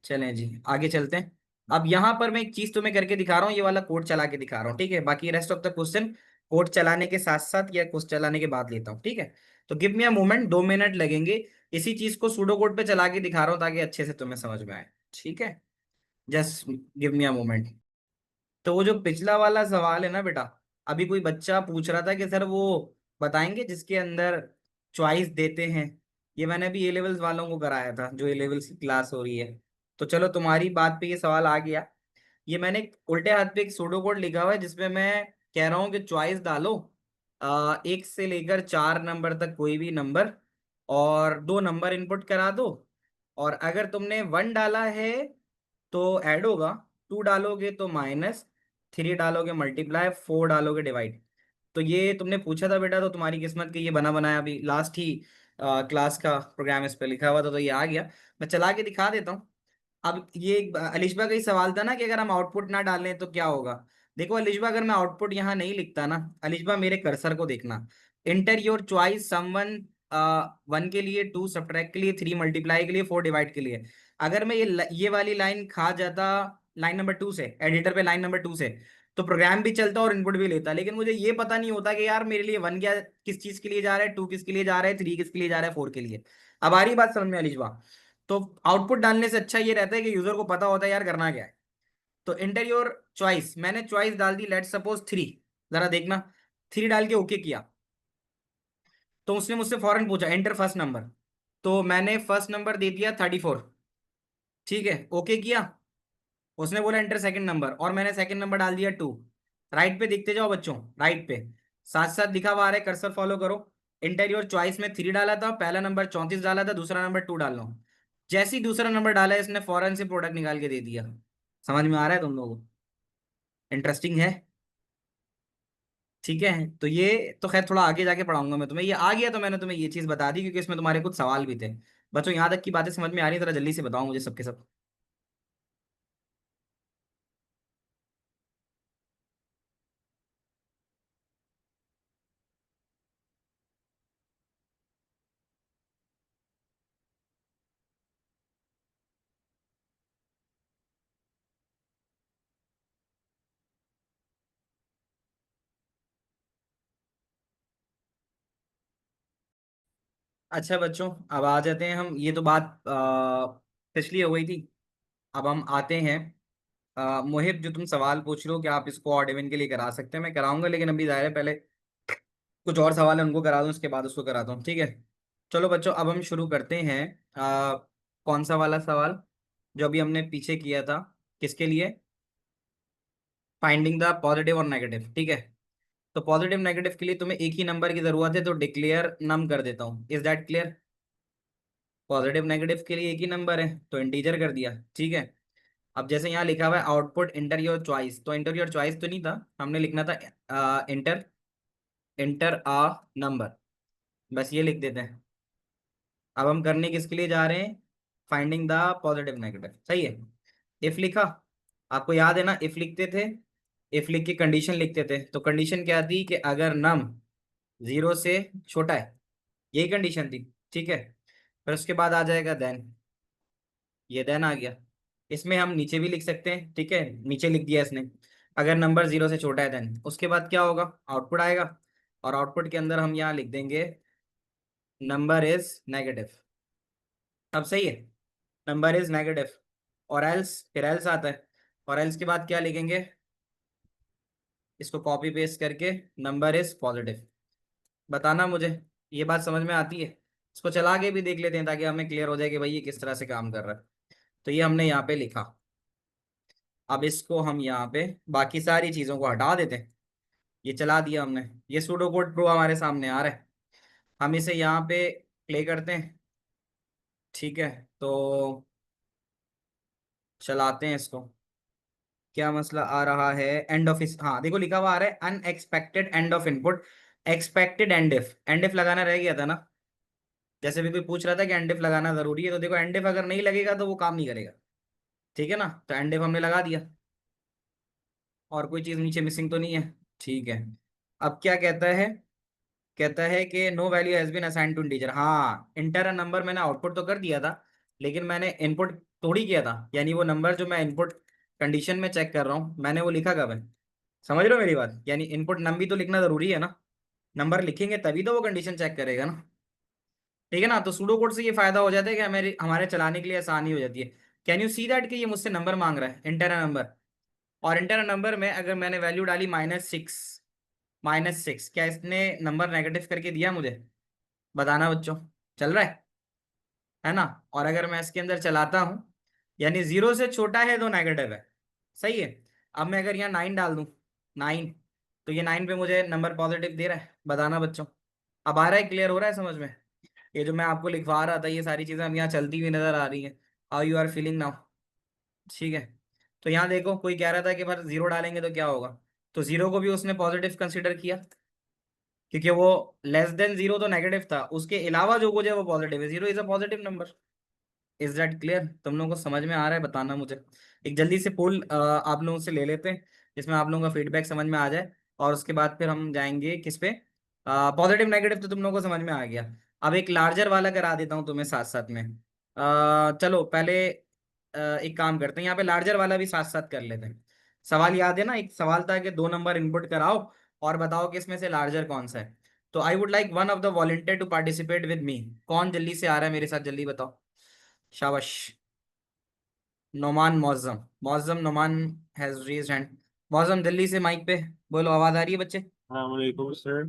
A: चलें जी, आगे चलते हैं। अब यहाँ पर मैं एक चीज तुम्हें करके दिखा रहा हूँ, ये वाला कोड चला के दिखा रहा हूँ, ठीक है? बाकी rest of the question code चलाने के साथ साथ या कोड चलाने के बाद लेता हूँ, ठीक है? तो give me a moment, 2 minute लगेंगे। इसी चीज को सूडो कोड पे चला के दिखा रहा हूँ ताकि अच्छे से तुम्हें समझ में आए, ठीक है? Just give me a moment. तो वो जो पिछला वाला सवाल है ना बेटा, अभी कोई बच्चा पूछ रहा था कि सर वो बताएंगे जिसके अंदर चॉइस देते हैं। ये मैंने अभी ए लेवल्स वालों को कराया था, जो ए लेवल्स की क्लास हो रही है। तो चलो तुम्हारी बात पे ये सवाल आ गया। ये मैंने एक उल्टे हाथ पे एक सूडो कोड लिखा हुआ है जिसमें मैं कह रहा हूँ कि चॉइस डालो, 1 से लेकर 4 नंबर तक कोई भी नंबर, और दो नंबर इनपुट करा दो। और अगर तुमने 1 डाला है तो ऐड होगा, 2 डालोगे तो माइनस, 3 डालोगे मल्टीप्लाई, 4 डालोगे डिवाइड। तो ये तुमने पूछा था बेटा, तो तुम्हारी किस्मत कि ये बना बनाया अभी लास्ट ही क्लास का प्रोग्राम इस पे लिखा हुआ था, तो ये आ गया। मैं चला के दिखा देता हूँ। अब ये अलिशबा का ही सवाल था ना कि अगर हम आउटपुट ना डालें तो क्या होगा? देखो अलिशबा, अगर मैं आउटपुट यहाँ नहीं लिखता ना, अलिशबा मेरे कर्सर को देखना, इंटर योर चॉइस समवन, 1 के लिए, 2 सब्ट्रैक्ट के लिए, 3 मल्टीप्लाई के लिए, 4 डिवाइड के लिए। अगर मैं ये वाली लाइन खा जाता लाइन नंबर 2 से, एडिटर पे लाइन नंबर 2 से, तो प्रोग्राम भी चलता और इनपुट भी लेता। लेकिन मुझे ये पता नहीं होता कि यार मेरे लिए 1 क्या किस चीज के लिए जा रहा है, 2 किसके लिए जा रहा है, 3 किसके लिए जा रहा है, 4 के लिए। अब आ रही बात समझ में अलिशबा? तो आउटपुट डालने से अच्छा ये रहता है कि यूजर को पता होता है यार करना क्या है। तो एंटर योर चॉइस, मैंने चॉइस डाल दी, लेट सपोज 3। जरा देखना, 3 डाल के ओके किया, तो उसने मुझसे फौरन पूछा एंटर फर्स्ट नंबर, तो मैंने फर्स्ट नंबर दे दिया 34, ठीक है, ओके किया। उसने बोला एंटर सेकंड नंबर, और मैंने सेकंड नंबर डाल दिया 2। राइट पे दिखते जाओ बच्चों, राइट पे साथ साथ दिखा हुआ आ रहा है, कर्सर फॉलो करो। इंटर योर चॉइस में 3 डाला था, पहला नंबर 34 डाला था, दूसरा नंबर 2 डाल रहा हूँ। जैसे ही दूसरा नंबर डाला इसने फौरन से प्रोडक्ट निकाल के दे दिया। समझ में आ रहा है तुम लोगों को? इंटरेस्टिंग है। ठीक है, तो ये तो खैर थोड़ा आगे जाके पढ़ाऊंगा मैं तुम्हें, ये आ गया तो मैंने तुम्हें ये चीज बता दी क्योंकि इसमें तुम्हारे कुछ सवाल भी थे। बच्चों यहाँ तक की बातें समझ में आ रही है? जरा जल्दी से बताओ मुझे सबके सब। अच्छा बच्चों, अब आ जाते हैं हम, ये तो बात पिछली हो गई थी। अब हम आते हैं मोहिब, जो तुम सवाल पूछ रहे हो कि आप इसको ऑड इवन के लिए करा सकते हैं, मैं कराऊंगा, लेकिन अभी जाहिर है पहले कुछ और सवाल है उनको करा दूं, उसके बाद उसको कराता हूँ, ठीक है? चलो बच्चों, अब हम शुरू करते हैं। कौन सा वाला सवाल जो अभी हमने पीछे किया था? किसके लिए? फाइंडिंग द पॉजिटिव और नेगेटिव, ठीक है? तो पॉजिटिव नेगेटिव के लिए तुम्हें एक ही नंबर की जरूरत है, तो डिक्लेयर नम कर देता हूँ। Is that clear? Positive negative के लिए एक ही नंबर है तो इंटीजर कर दिया, ठीक है? अब जैसे यहाँ लिखा हुआ है आउटपुट इंटर योर चॉइस, तो इंटर योर चॉइस तो नहीं था, हमने लिखना था इंटर इंटर अ नंबर, बस ये लिख देते हैं। अब हम करने किसके लिए जा रहे हैं? फाइंडिंग द पॉजिटिव नेगेटिव, सही है? इफ लिखा, आपको याद है ना, इफ लिखते थे, इफ लिख के कंडीशन लिखते थे, तो कंडीशन क्या थी कि अगर नम 0 से छोटा है, यही कंडीशन थी, ठीक है? फिर उसके बाद आ जाएगा देन, ये देन आ गया। इसमें हम नीचे भी लिख सकते हैं, ठीक है? नीचे लिख दिया इसने, अगर नंबर 0 से छोटा है देन, उसके बाद क्या होगा? आउटपुट आएगा, और आउटपुट के अंदर हम यहाँ लिख देंगे नंबर इज नेगेटिव। अब सही है, नंबर इज नेगेटिव, और एल्स, फिर एल्स आता है, और एल्स के बाद क्या लिखेंगे? इसको कॉपी पेस्ट करके नंबर इज पॉजिटिव। बताना मुझे, ये बात समझ में आती है? इसको चला के भी देख लेते हैं ताकि हमें क्लियर हो जाए कि भाई ये किस तरह से काम कर रहा है। तो ये हमने यहाँ पे लिखा। अब इसको हम यहाँ पे बाकी सारी चीज़ों को हटा देते हैं, ये चला दिया हमने, ये सूडो कोड प्रो हमारे सामने आ रहा है। हम इसे यहाँ पे प्ले करते हैं, ठीक है? तो चलाते हैं इसको। क्या मसला आ रहा है? एंड ऑफ इस, हाँ देखो लिखा हुआ आ रहा है unexpected end of input, expected and if लगाना रह गया था ना? जैसे भी कोई पूछ रहा था कि एंड इफ लगाना जरूरी है, तो देखो एंड इफ अगर नहीं लगेगा तो वो काम नहीं करेगा, ठीक है ना? तो एंड इफ हमने लगा दिया, और कोई चीज नीचे मिसिंग तो नहीं है, ठीक है? अब क्या कहता है? कहता है कि no value has been assigned to integer. हाँ, इंटर नंबर मैंने आउटपुट तो कर दिया था, लेकिन मैंने इनपुट थोड़ी किया था, यानी वो नंबर जो मैं इनपुट कंडीशन में चेक कर रहा हूँ, मैंने वो लिखा कब है? समझ रहे हो मेरी बात? यानी इनपुट नम भी तो लिखना जरूरी है ना, नंबर लिखेंगे तभी तो वो कंडीशन चेक करेगा ना, ठीक है ना? तो सूडो कोड से ये फायदा हो जाता है कि हमारे हमारे चलाने के लिए आसानी हो जाती है। कैन यू सी दैट कि ये मुझसे नंबर मांग रहा है, इंटर नंबर, और इंटर नंबर में अगर मैंने वैल्यू डाली -6, -6, क्या इसने नंबर नेगेटिव करके दिया मुझे? बताना बच्चों, चल रहा है ना? और अगर मैं इसके अंदर चलाता हूँ, यानी 0 से छोटा है तो नेगेटिव है, सही है? अब मैं अगर यहाँ 9 डाल दूँ, 9, तो ये 9 पे मुझे नंबर पॉजिटिव दे रहा है। बताना बच्चों, अब आ रहा है? क्लियर हो रहा है समझ में? ये जो मैं आपको लिखवा रहा था, ये सारी चीजें अब यहाँ चलती हुई नजर आ रही है। How you are feeling now? ठीक है, तो यहाँ देखो, कोई कह रहा था कि पर 0 डालेंगे तो क्या होगा, तो 0 को भी उसने पॉजिटिव कंसिडर किया, क्योंकि वो <<0 तो नेगेटिव था, उसके अलावा जो कुछ है वो पॉजिटिव है, 0 is a positive number. Is that clear? तुम लोगों को समझ में आ रहा है? बताना मुझे। एक जल्दी से पोल आप लोगों से ले लेते हैं, जिसमें आप लोगों का फीडबैक समझ में आ जाए, और उसके बाद फिर हम जाएंगे किस पे? पॉजिटिव नेगेटिव तो तुम लोगों को समझ में आ गया। अब एक लार्जर वाला करा देता हूँ तुम्हें साथ साथ में। चलो पहले एक काम करते हैं, यहाँ पे लार्जर वाला भी साथ साथ कर लेते हैं। सवाल याद है ना? एक सवाल था कि 2 नंबर इनपुट कराओ और बताओ कि इसमें से लार्जर कौन सा है। तो I would like one of the volunteer to participate with me. कौन जल्दी से आ रहा है मेरे साथ? जल्दी बताओ। शाबाश। Noman Mauzam, Mauzam Noman has raised hand. Mauzam जल्दी से माइक पे बोलो, आवाज आ रही है बच्चे?
D: वालेकुम सर।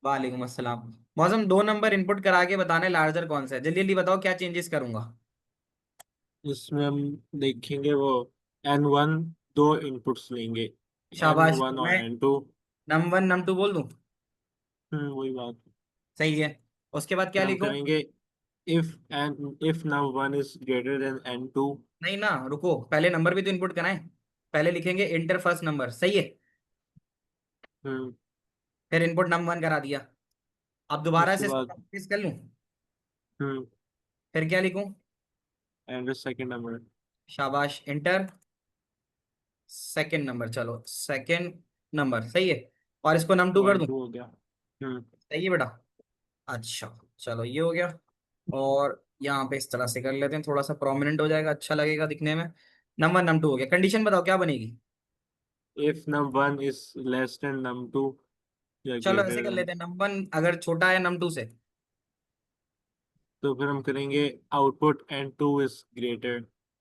A: वालेकुम अस्सलाम। मौजम 2 नंबर इनपुट करा के बताने लार्जर कौन सा है, जल्दी जल्दी बताओ, क्या चेंजेस करूंगा?
D: इसमें हम देखेंगे वो N1 दो इनपुट्स लेंगे, एन
A: शाबाश,
D: वन
A: तो
D: और
A: मैं
D: N2।
A: नम 1 नम 2 बोल दूं?
D: वही बात।
A: सही है। उसके बाद क्या
D: फिर हम
A: लिखूं?
D: करेंगे if num1 is greater than n2.
A: नहीं ना, रुको, पहले नंबर भी तो इनपुट कराएं। पहले लिखेंगे इंटर फर्स्ट नंबर, सही है।
D: हम्म
A: फिर इनपुट नम 1 करा दिया। अब दोबारा
D: उसके
A: से
D: बाद
A: वापस कर लूं?
D: हम्म
A: फिर क्या लिखूं?
D: एंड सेकंड नंबर
A: शाबाश, इंटर सेकंड नंबर। चलो सेकंड नंबर सही है। और इसको नम 2 कर दूं?
D: n2 हो गया। हम्म
A: सही है बेटा। अच्छा, चलो ये हो गया। और यहाँ पे इस तरह से कर लेते हैं, थोड़ा सा प्रोमिनेंट हो जाएगा, अच्छा लगेगा दिखने में। नम 1 नम 2 हो गया। कंडीशन बताओ क्या बनेगी?
D: if num1 is less than num2 या
A: चलो
D: greater
A: ऐसे कर
D: than,
A: लेते हैं, नम 1 अगर छोटा है नम 2 से।
D: तो फिर हम करेंगे output n2 is greater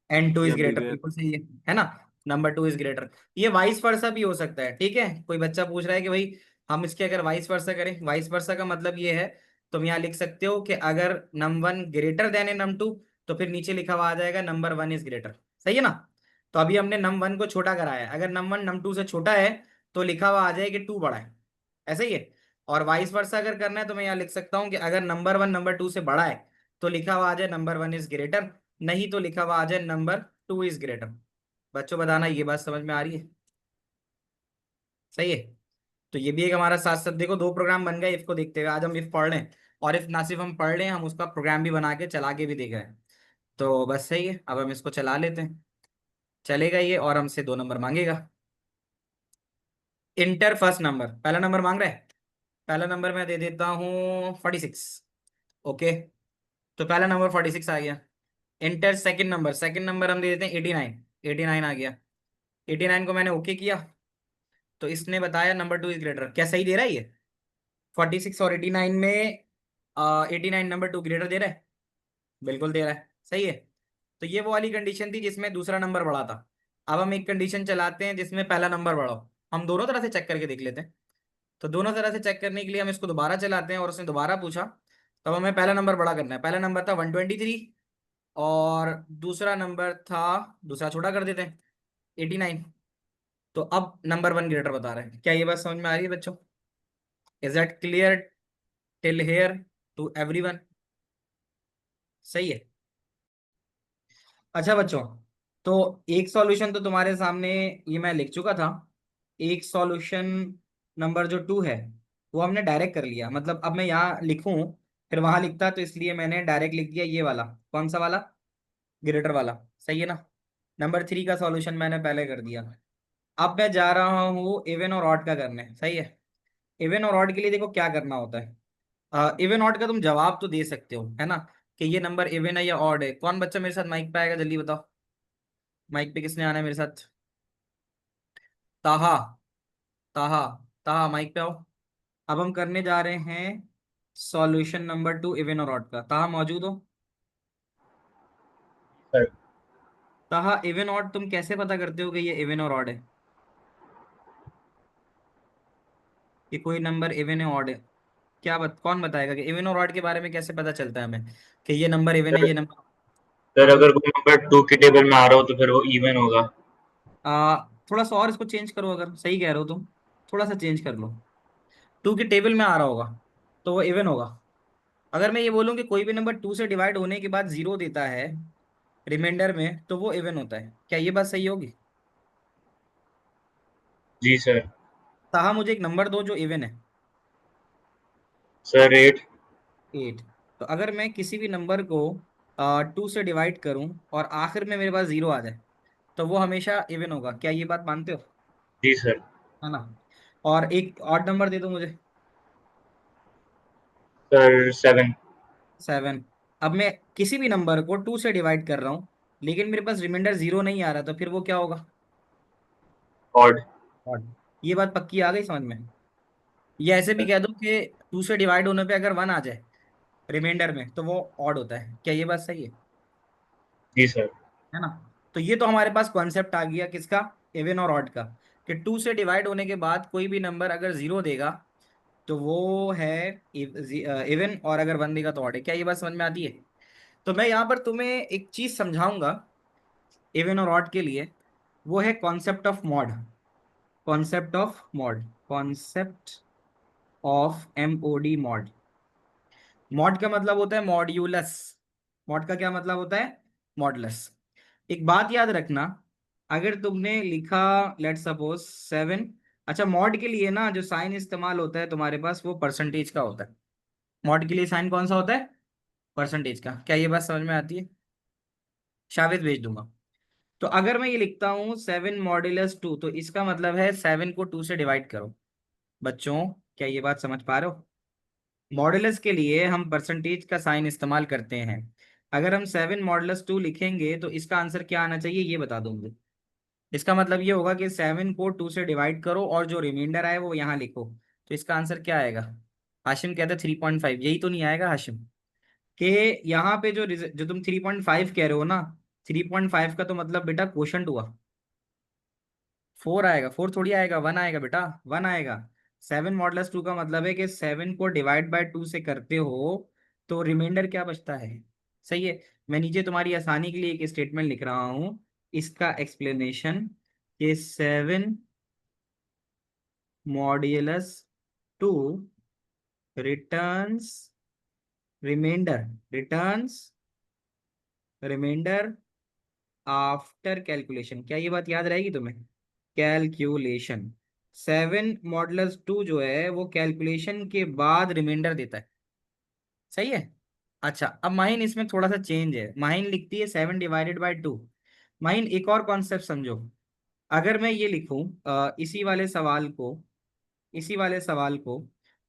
A: N2 is
D: या
A: ग्रेटर,
D: bigger।
A: बिल्कुल सही है ना। Number 2 is greater. ये वाइस वर्सा भी हो सकता है, ठीक है। कोई बच्चा पूछ रहा है कि भाई हम इसके अगर वाइस वर्सा करें, वाइस वर्सा का मतलब ये है, तुम यहाँ लिख सकते हो कि अगर नम 1 ग्रेटर देन है नम 2, तो फिर नीचे लिखा हुआ आ जाएगा नंबर 1 इज ग्रेटर। सही है ना। तो अभी हमने नम 1 को छोटा कराया है, अगर नम 1 नम 2 से छोटा है तो लिखा हुआ आ जाए कि 2 बड़ा है। ऐसा ही है। और वाइस वर्सा अगर करना है तो मैं यहाँ लिख सकता हूँ कि अगर नंबर 1 नंबर 2 से बड़ा है तो लिखा हुआ आ जाए नंबर 1 इज ग्रेटर, नहीं तो लिखा हुआ आ जाए नंबर 2 इज ग्रेटर। बच्चों बताना ये बात समझ में आ रही है? सही है। तो ये भी एक हमारा साथ साथ, देखो दो प्रोग्राम बन गए इफ को देखते हुए। आज हम इफ पढ़ रहे हैं, और इफ ना सिर्फ हम पढ़ रहे हैं, हम उसका प्रोग्राम भी बना के चला के भी देख रहे हैं। तो बस सही है, अब हम इसको चला लेते हैं। चलेगा ये, और हमसे 2 नंबर मांगेगा। इंटर फर्स्ट नंबर, पहला नंबर मांग रहा है। पहला नंबर मैं दे देता हूँ 46। ओके, तो पहला नंबर 46 आ गया। Inter second number, second number हम दे देते हैं 89। 89 आ गया। 89 को मैंने ओके किया, तो इसने बताया नंबर 2 इज ग्रेटर। क्या सही दे रहा है ये? 46 और 89 में 89 नंबर 2 ग्रेटर दे रहा है। बिल्कुल दे रहा है, सही है। तो ये वो वाली कंडीशन थी जिसमें दूसरा नंबर बड़ा था। अब हम एक कंडीशन चलाते हैं जिसमें पहला नंबर बड़ा हो। हम दोनों तरह से चेक करके देख लेते हैं। तो दोनों तरह से चेक करने के लिए हम इसको दोबारा चलाते हैं, और उसने दोबारा पूछा। तब हमें पहला नंबर बड़ा करना है। पहला नंबर था 123, और दूसरा नंबर था, दूसरा छोटा कर देते हैं, 89। तो अब नंबर 1 ग्रेटर बता रहे हैं। क्या ये बात समझ में आ रही है बच्चों? Is that clear till here to everyone? सही है। अच्छा बच्चों, तो एक सॉल्यूशन तो तुम्हारे सामने ये मैं लिख चुका था। एक सॉल्यूशन नंबर 2 है, वो हमने डायरेक्ट कर लिया। मतलब अब मैं यहाँ लिखूं फिर वहां लिखता, तो इसलिए मैंने डायरेक्ट लिख दिया ये वाला। कौन सा वाला? ग्रेटर वाला। सही है ना। नंबर 3 का सॉल्यूशन मैंने पहले कर दिया। अब मैं जा रहा हूँ इवन और ऑड का करने। सही है। इवन और ऑड के लिए देखो क्या करना होता है। इवन ऑड का तुम जवाब तो दे सकते हो, है ना, कि ये नंबर इवन है या ऑड है। कौन बच्चा मेरे साथ माइक पे आएगा, जल्दी बताओ। माइक पे किसने आना है मेरे साथ? ताहा, ताहा, ताहा माइक पे आओ। अब हम करने जा रहे हैं सॉल्यूशन नंबर 2 इवन और ऑड का। ताहा मौजूद हो?
E: सर
A: ताहा, इवन ऑड तुम कैसे पता करते हो कि ये इवन और ऑड है, कि कोई नंबर इवन है ऑड है? कौन बताएगा कि इवन और ऑड के बारे में कैसे पता चलता है हमें कि ये नंबर इवन है,
E: सर
A: ये नंबर?
E: सर
A: हाँ
E: अगर
A: बोलो।
E: कोई नंबर 2 के टेबल में आ रहा हो तो फिर वो इवन होगा।
A: थोड़ा सा और इसको चेंज करो, अगर सही कह रहे हो तुम, थोड़ा सा चेंज कर लो। 2 के टेबल में आ रहा होगा तो वो इवन होगा। अगर मैं ये बोलूं कि कोई भी नंबर 2 से डिवाइड होने के बाद 0 देता है रिमाइंडर में, तो वो इवन होता है। क्या ये बात सही होगी?
E: जी सर।
A: ताहा मुझे एक नंबर दो जो इवन है।
E: सर 8।
A: 8। तो अगर मैं किसी भी नंबर को 2 से डिवाइड करूं और आखिर में मेरे पास 0 आ जाए, तो वो हमेशा इवन होगा। क्या ये बात मानते हो?
E: जी सर।
A: है ना। और एक ऑड नंबर दे दो मुझे।
E: सर 7।
A: 7। अब मैं किसी भी नंबर को 2 से डिवाइड कर रहा हूँ, लेकिन मेरे पास रिमाइंडर 0 नहीं आ रहा, तो फिर वो क्या होगा?
E: ऑड।
A: ऑड। ये बात पक्की आ गई समझ में? ये ऐसे भी कह दो कि 2 से डिवाइड होने पे अगर 1 आ जाए रिमाइंडर में, तो वो ऑड होता है। क्या ये बात सही है?
E: जी सर।
A: है ना। तो ये तो हमारे पास कॉन्सेप्ट आ गया किसका? इवन और ऑड का। कि 2 से डिवाइड होने के बाद कोई भी नंबर अगर 0 देगा तो वो है इवन, और अगर 1 देगा तो ऑड है। क्या ये बात समझ में आती है? तो मैं यहाँ पर तुम्हें एक चीज समझाऊंगा इवन और ऑड के लिए। वो है concept of mod. Concept of mod, concept of MOD, mod. Mod का मतलब होता है मॉड्यूलस। मॉड का क्या मतलब होता है? मॉडुलस। एक बात याद रखना, अगर तुमने लिखा लेट सपोज 7, अच्छा मॉड के लिए ना जो साइन इस्तेमाल होता है तुम्हारे पास वो परसेंटेज का होता है। मॉड के लिए साइन कौन सा होता है? परसेंटेज का। क्या ये बात समझ में आती है? शावेद भेज दूंगा। तो अगर मैं ये लिखता हूँ 7 मॉड्यूलस 2, तो इसका मतलब है 7 को 2 से डिवाइड करो। बच्चों, क्या ये बात समझ पा रहे हो? मॉडुलस के लिए हम परसेंटेज का साइन इस्तेमाल करते हैं। अगर हम 7 मॉडुलस 2 लिखेंगे तो इसका आंसर क्या आना चाहिए ये बता दो मुझे। इसका मतलब ये होगा कि 7 को 2 से डिवाइड करो और जो रिमाइंडर आए वो यहाँ लिखो। तो इसका आंसर क्या आएगा? हाशिम कहते हैं 3.5, यही तो नहीं आएगा हाशिम? कि यहाँ पे जो तुम 3.5 कह रहे हो ना, 3.5 का तो मतलब बेटा क्वोशंट हुआ। 4 आएगा, 4 थोड़ी आएगा, 1 आएगा बेटा, 1 आएगा। 7 मॉडुलस 2 का मतलब है कि 7 को डिवाइड बाय 2 से करते हो तो रिमाइंडर क्या बचता है। सही है। मैं नीचे तुम्हारी आसानी के लिए एक स्टेटमेंट लिख रहा हूँ, इसका एक्सप्लेनेशन, कि 7 modulus 2 returns remainder, returns remainder after calculation. क्या ये बात याद रहेगी तुम्हें? कैलकुलेशन। 7 मॉडुलस 2 जो है वो कैलकुलेशन के बाद रिमाइंडर देता है। सही है। अच्छा, अब माहिन इसमें थोड़ा सा चेंज है, माहिन लिखती है 7 डिवाइडेड बाय 2। माहिन एक और कॉन्सेप्ट समझो। अगर मैं ये लिखूं इसी वाले सवाल को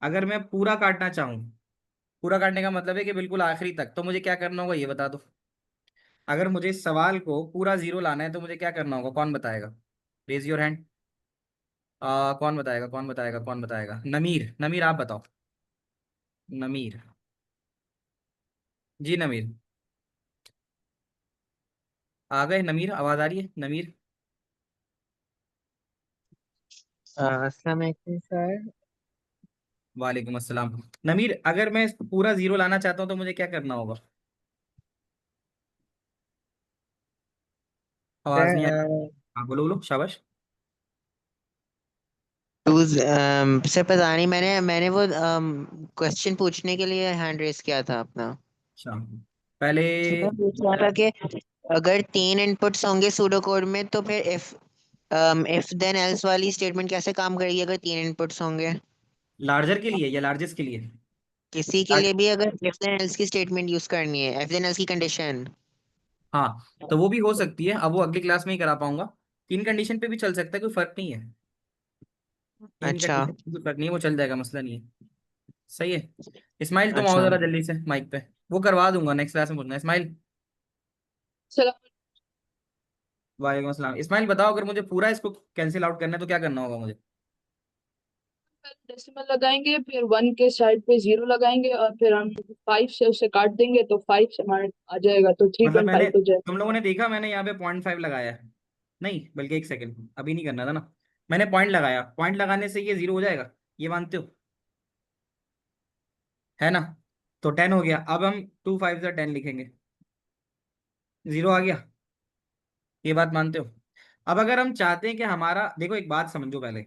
A: अगर मैं पूरा काटना चाहूं, पूरा काटने का मतलब है कि बिल्कुल आखिरी तक, तो मुझे क्या करना होगा ये बता दो। अगर मुझे इस सवाल को पूरा जीरो लाना है तो मुझे क्या करना होगा, कौन बताएगा? Raise your hand. कौन बताएगा, कौन बताएगा, कौन बताएगा? नमीर, नमीर आप बताओ। नमीर, जी नमीर। आ गए नमीर, आवाज आ रही है नमीर?
B: अस्सलाम वालेकुम सर।
A: वालेकुम अस्सलाम। नमीर, अगर मैं इसको पूरा जीरो लाना चाहता हूँ तो मुझे क्या करना होगा? आवाज नहीं आ रही।
B: सर
A: हाँ बोलो बोलो, शाबाश।
B: सर पता नहीं, मैंने मैंने वो क्वेश्चन पूछने के लिए हैंड रेस किया था अपना।
A: अच्छा, पहले
B: सर मैं पूछ रहा था कि अगर 3 इनपुट्स होंगे सूडो कोड में तो फिर इफ देन एल्स वाली स्टेटमेंट कैसे काम करेगी अगर 3 इनपुट्स होंगे?
A: लार्जर के लिए या लार्जेस्ट के लिए?
B: किसी के लिए भी अगर इफ देन एल्स की स्टेटमेंट यूज करनी है, इफ देन एल्स की कंडीशन।
A: हाँ, तो वो भी हो सकती है, अब वो अगली क्लास में ही करा पाऊंगा। 3 कंडीशन पे भी चल सकता है, कोई फर्क नहीं है। तीन
B: अच्छा।
A: कंडीशन पे कोई फर्क नहीं है, वो चल जाएगा, मसला नहीं है। सही है। इस्माइल तुम आओ
B: अच्छा
A: जरा जल्दी से माइक पे। वो करवा दूंगा नेक्स्ट क्लास में, पूछना इस्माइल।
C: चलो
A: वालेकुम अस्सलाम। इस्माइल बताओ, अगर मुझे पूरा इसको कैंसिल आउट करना है तो क्या करना होगा मुझे?
C: डेसिमल लगाएंगे, फिर 1 के साइड पे 0 लगाएंगे, और फिर हम 5 से उसे काट देंगे तो 5 से हमारे आ जाएगा, तो थ्री
A: मतलब
C: पॉइंट
A: मैंने,
C: फाइव हो जाएगा।
A: तुम लोगों ने देखा मैंने यहाँ पे 0.5 लगाया है? नहीं, बल्कि एक सेकंड, अभी नहीं करना था ना। मैंने पॉइंट लगाया, पॉइंट लगाने से ये जीरो हो जाएगा, ये मानते हो? है ना? तो 10 हो गया। अब हम 2 5 10 लिखेंगे, जीरो आ गया। ये बात मानते हो? अब अगर हम चाहते हैं कि हमारा, देखो एक बात समझो पहले,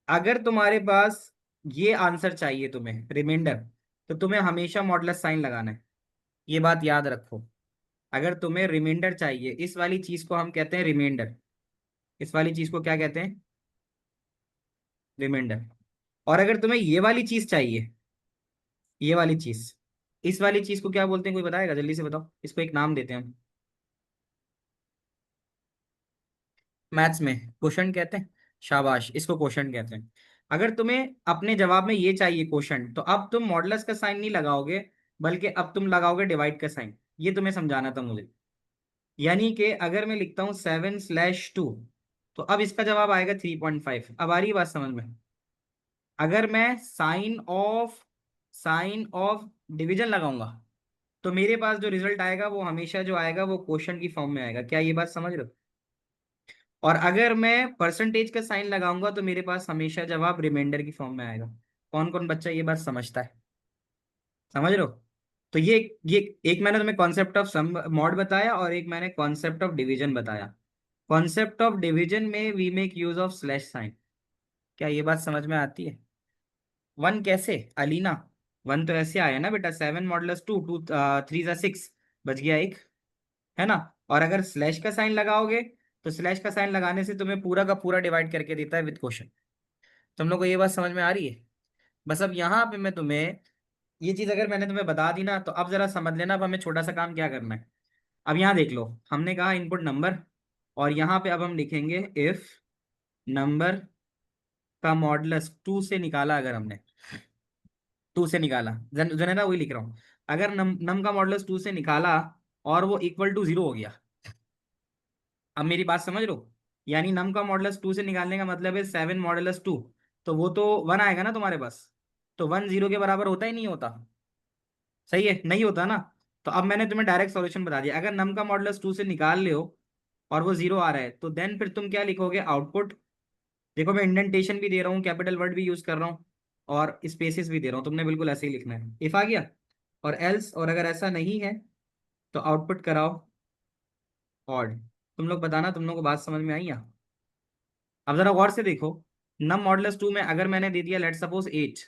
A: अगर तुम्हारे पास ये आंसर चाहिए तुम्हें रिमाइंडर, तो तुम्हें हमेशा मॉडुलस साइन लगाना है। ये बात याद रखो। अगर तुम्हें रिमाइंडर चाहिए, इस वाली चीज को हम कहते हैं रिमाइंडर। इस वाली चीज को क्या कहते हैं? रिमाइंडर। और अगर तुम्हें ये वाली चीज चाहिए, ये वाली चीज, इस वाली चीज को क्या बोलते हैं, कोई बताएगा जल्दी से बताओ? इसको एक नाम देते हैं हम, मैथ्स में क्वोशंट कहते हैं। शाबाश, इसको क्वोशंट कहते हैं। अगर तुम्हें अपने जवाब में ये चाहिए क्वोशंट, तो अब तुम मॉडुलस का साइन नहीं लगाओगे, बल्कि अब तुम लगाओगे डिवाइड का साइन। ये तुम्हें समझाना था मुझे। यानी कि अगर मैं लिखता हूँ 7/2, तो अब इसका जवाब आएगा 3.5। अब आ रही है बात समझ में? अगर मैं साइन ऑफ डिवीजन लगाऊंगा तो मेरे पास जो रिजल्ट आएगा वो हमेशा जो आएगा वो क्वोशंट की फॉर्म में आएगा। क्या ये बात समझ रहे हो? और अगर मैं परसेंटेज का साइन लगाऊंगा तो मेरे पास हमेशा जवाब रिमाइंडर की फॉर्म में आएगा। कौन कौन बच्चा ये बात समझता है? समझ रहे हो? तो ये एक मैंने तुम्हें कॉन्सेप्ट ऑफ सम मॉड बताया और एक मैंने कॉन्सेप्ट ऑफ डिवीजन बताया। कॉन्सेप्ट ऑफ डिवीजन में we make use of slash sign. क्या ये बात समझ में आती है? 1 कैसे अलीना? 1 तो ऐसे आया ना बेटा, 7 मॉडुलस 2, 2 3 6, बच गया एक, है ना। और अगर स्लैश का साइन लगाओगे तो स्लैश का साइन लगाने से तुम्हें पूरा का पूरा डिवाइड करके देता है विद क्वेश्चन। तुम लोग को ये बात समझ में आ रही है? बस अब यहाँ पे मैं तुम्हें ये चीज अगर मैंने तुम्हें बता दी ना, तो अब जरा समझ लेना। अब हमें छोटा सा काम क्या करना है। अब यहाँ देख लो, हमने कहा इनपुट नंबर, और यहाँ पे अब हम लिखेंगे इफ नंबर का मॉडुलस 2 से निकाला, अगर हमने 2 से निकाला, जनता वही लिख रहा हूँ। अगर नम का मॉडुलस 2 से निकाला और वो इक्वल टू 0 हो गया, अब मेरी बात समझ लो, यानी नम का मॉडुलस 2 से निकालने का मतलब है 7 मॉडुलस 2, तो वो तो 1 आएगा ना तुम्हारे पास। तो 1 0 के बराबर होता ही नहीं होता, सही है, नहीं होता ना। तो अब मैंने तुम्हें डायरेक्ट सॉल्यूशन बता दिया। अगर नम का मॉडुलस 2 से निकाल ले हो और वो 0 आ रहा है, तो देन फिर तुम क्या लिखोगे, आउटपुट। देखो मैं इंडेंटेशन भी दे रहा हूँ, कैपिटल वर्ड भी यूज कर रहा हूँ, और स्पेसिस भी दे रहा हूँ, तुमने बिल्कुल ऐसे ही लिखना है। इफ आ गया और एल्स, और अगर ऐसा नहीं है तो आउटपुट कराओ ऑड। तुम लोग बताना तुम लोग को बात समझ में आई या? अब जरा गौर से देखो, नम मॉडुलस 2 में अगर मैंने दे दिया लेट सपोज 8,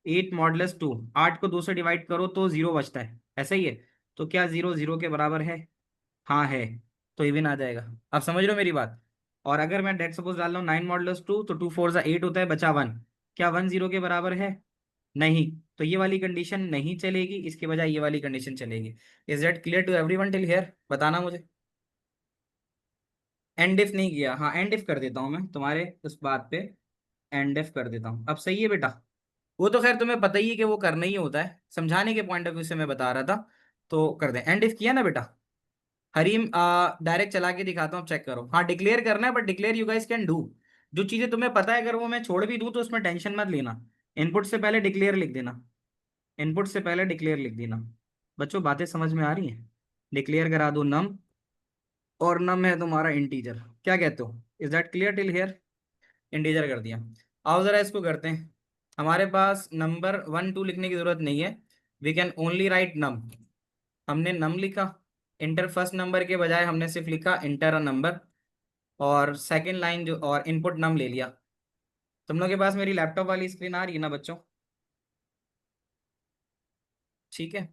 A: 8 मॉडुलस 2, 8 को 2 से डिवाइड करो तो 0 बचता है, ऐसा ही है। तो क्या 0 0 के बराबर है? हाँ है, तो इवन आ जाएगा। अब समझ रहे हो मेरी बात? और अगर मैं लेट सपोज डाल रहा हूँ 9 मॉडुलस 2, तो 2 4 8 होता है, बचा 1। क्या 1 0 के बराबर है? नहीं। तो ये वाली कंडीशन नहीं चलेगी, इसके बजाय ये वाली कंडीशन चलेगी। Is that clear to everyone till here? बताना मुझे। एंड इफ नहीं किया, हाँ एंड इफ कर देता हूँ मैं तुम्हारे उस बात पे, एंड इफ कर देता हूँ। अब सही है बेटा? वो तो खैर तुम्हें पता ही है कि वो करना ही होता है, समझाने के पॉइंट ऑफ व्यू से मैं बता रहा था। तो कर दें, एंड इफ किया ना बेटा। हरीम डायरेक्ट चला के दिखाता हूँ, चेक करो। हाँ डिक्लेयर करना है, but declare you guys can do. जो चीजें तुम्हें पता है अगर वो मैं छोड़ भी दूँ तो उसमें टेंशन मत लेना। इनपुट से पहले डिक्लेयर लिख देना, इनपुट से पहले डिक्लेयर लिख देना। बच्चों बातें समझ में आ रही हैं? डिक्लेयर करा दो नम, और नम है तुम्हारा इंटीजर। क्या कहते हो? Is that clear till here? Integer कर दिया। आओ जरा इसको करते हैं। हमारे पास नंबर 1 2 लिखने की जरूरत नहीं है, वी कैन ओनली राइट नम। हमने नम लिखा, इंटर फर्स्ट नंबर के बजाय हमने सिर्फ लिखा इंटर अ नंबर, और सेकंड लाइन जो और इनपुट नम ले लिया। तुम लोग के पास मेरी लैपटॉप वाली स्क्रीन आ रही है ना बच्चों? ठीक है।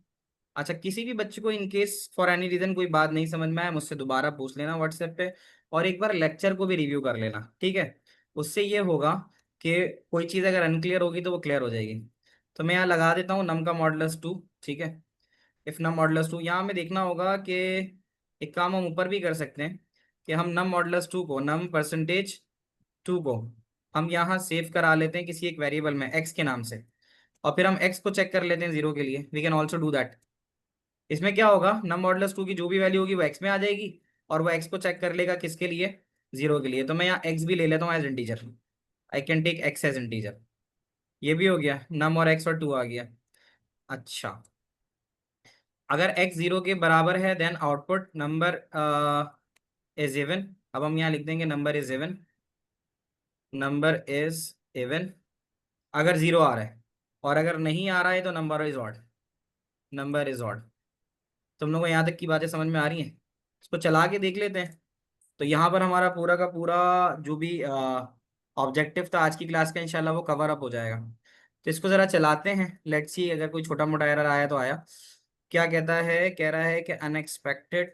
A: अच्छा, किसी भी बच्चे को in case for any reason कोई बात नहीं समझ में आए, मुझसे दोबारा पूछ लेना व्हाट्सएप पे, और एक बार लेक्चर को भी रिव्यू कर लेना, ठीक है। उससे ये होगा कि कोई चीज़ अगर अनक्लियर होगी तो वो क्लियर हो जाएगी। तो मैं यहाँ लगा देता हूँ नम का मॉडुलस 2, ठीक है। इफ नम मॉडुलस 2, यहाँ हमें देखना होगा कि एक काम हम ऊपर भी कर सकते हैं, कि हम नम मॉडुलस 2 को, नम परसेंटेज 2 को हम यहाँ सेव करा लेते हैं किसी एक वेरिएबल में एक्स के नाम से, और फिर हम एक्स को चेक कर लेते हैं 0 के लिए। We can also do that. इसमें क्या होगा, नम मॉडुलस 2 की जो भी वैल्यू होगी वो एक्स में आ जाएगी, और वो एक्स को चेक कर लेगा किसके लिए, 0 के लिए। तो मैं यहाँ एक्स भी ले लेता हूँ as integer, I can take X as integer. ये भी हो गया, नम और एक्स और 2 आ गया। अच्छा, अगर एक्स 0 के बराबर है then output number is even. अब हम यहाँ लिख देंगे number is even, number is even, अगर 0 आ रहा है। और अगर नहीं आ रहा है तो number is odd, number is odd. तुम लोगों को यहाँ तक की बातें समझ में आ रही हैं? इसको चला के देख लेते हैं। तो यहाँ पर हमारा पूरा का पूरा जो भी ऑब्जेक्टिव था आज की क्लास का, इंशाल्लाह वो कवर अप हो जाएगा। तो इसको ज़रा चलाते हैं, लेट्स सी अगर कोई छोटा मोटा एरर आया तो आया। क्या कहता है, कह रहा है कि अनएक्सपेक्टेड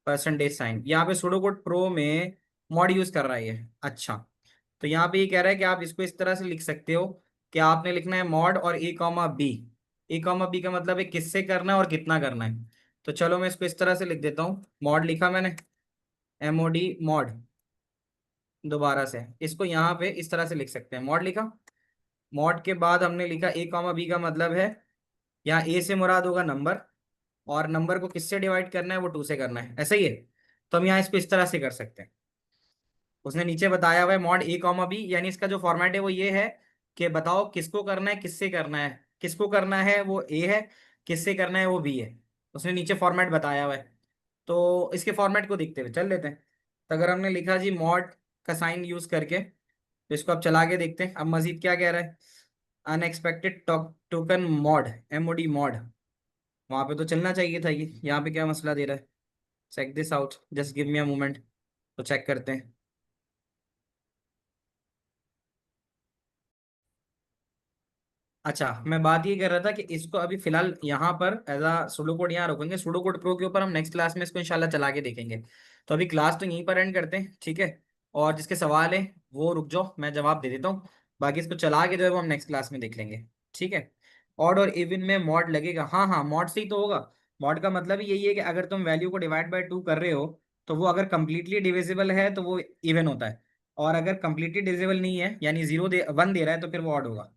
A: परसेंटेज साइन, यहाँ पे सुडोकोड प्रो में मॉड यूज़ कर रहा है ये। अच्छा, तो यहाँ पे ये कह रहा है कि आप इसको इस तरह से लिख सकते हो कि आपने लिखना है मॉड और ए कॉमा बी। ए कॉमा बी का मतलब है किससे करना है और कितना करना है। तो चलो मैं इसको इस तरह से लिख देता हूँ, मॉड लिखा मैंने, एमओडी मॉड। दोबारा से इसको यहाँ पे इस तरह से लिख सकते हैं, मॉड लिखा। मॉड के बाद हमने लिखा ए कॉमा बी का मतलब है यहाँ ए से मुराद होगा नंबर, और नंबर को किससे डिवाइड करना है, वो 2 से करना है, ऐसा ही है। तो हम यहाँ इसको इस तरह से कर सकते हैं। उसने नीचे बताया हुआ है मॉड ए कॉमा बी, यानी इसका जो फॉर्मेट है वो ये है कि बताओ किसको करना है किससे करना है। किसको करना है वो ए है, किससे करना है वो बी है। उसने नीचे फॉर्मेट बताया हुआ है। तो इसके फॉर्मेट को देखते हुए चल लेते हैं। तो अगर हमने लिखा जी मॉड का साइन यूज करके, तो इसको अब चला के देखते हैं। अब मजीद क्या कह रहा है, unexpected token mod, MoD mod. वहां पे तो चलना चाहिए था, ये यहाँ पे क्या मसला दे रहा है। Check this out, just give me a moment. तो चेक करते हैं। अच्छा, मैं बात ये कर रहा था कि इसको अभी फिलहाल यहाँ पर एज अ सुडो कोड यहाँ रोकेंगे। सुडो कोड प्रो के ऊपर हम नेक्स्ट क्लास में इसको इंशाल्लाह चला के देखेंगे। तो अभी क्लास तो यहीं पर एंड करते हैं, ठीक है। और जिसके सवाल है वो रुक जाओ, मैं जवाब दे देता हूँ। बाकी इसको चला के जो है वो हम नेक्स्ट क्लास में देख लेंगे, ठीक है। ऑड और इवन में मॉड लगेगा, हाँ हाँ, मॉड से ही तो होगा। मॉड का मतलब ही यही है कि अगर तुम वैल्यू को डिवाइड बाय 2 कर रहे हो तो वो अगर कंप्लीटली डिविजिबल है तो वो इवन होता है, और अगर कंप्लीटली डिविजिबल नहीं है यानी 1 दे रहा है तो फिर वो ऑड होगा,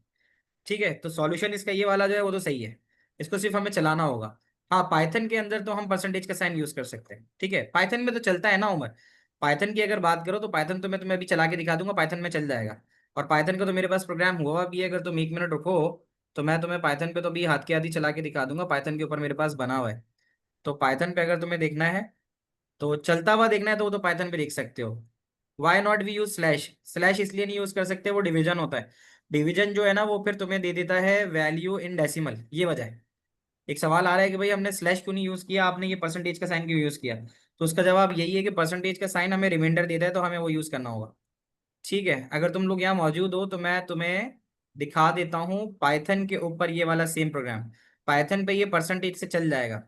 A: ठीक है। तो सॉल्यूशन इसका ये वाला जो है वो तो सही है, इसको सिर्फ हमें चलाना होगा। हाँ, पाइथन के अंदर तो हम परसेंटेज का साइन यूज कर सकते हैं, ठीक है। पाइथन में तो चलता है ना उमर। पाइथन की अगर बात करो तो पाइथन तो मैं तुम्हें अभी चला के दिखा दूंगा, पाइथन में चल जाएगा। और पाइथन का तो मेरे पास प्रोग्राम हुआ भी है, अगर तुम 1 मिनट रुको तो मैं तुम्हें पाइथन पे तो अभी हाथ की आधी चला के दिखा दूंगा। पाइथन के ऊपर मेरे पास बना हुआ है। तो पाइथन पे अगर तुम्हें देखना है तो चलता हुआ देखना है तो वो तो पाइथन पे देख सकते हो। Why not we use slash? Slash इसलिए नहीं यूज कर सकते, वो डिवीजन होता है। डिवीजन जो है ना वो फिर तुम्हें दे देता है वैल्यू इन डेसिमल, ये वजह है। एक सवाल आ रहा है कि भाई हमने स्लैश क्यों नहीं यूज किया, आपने ये परसेंटेज का साइन क्यों यूज किया? तो उसका जवाब यही है कि परसेंटेज का साइन हमें रिमाइंडर देता है तो हमें वो यूज करना होगा, ठीक है। अगर तुम लोग यहाँ मौजूद हो तो मैं तुम्हें दिखा देता हूँ पाइथन के ऊपर ये वाला सेम प्रोग्राम। पाइथन पे ये परसेंटेज से चल जाएगा।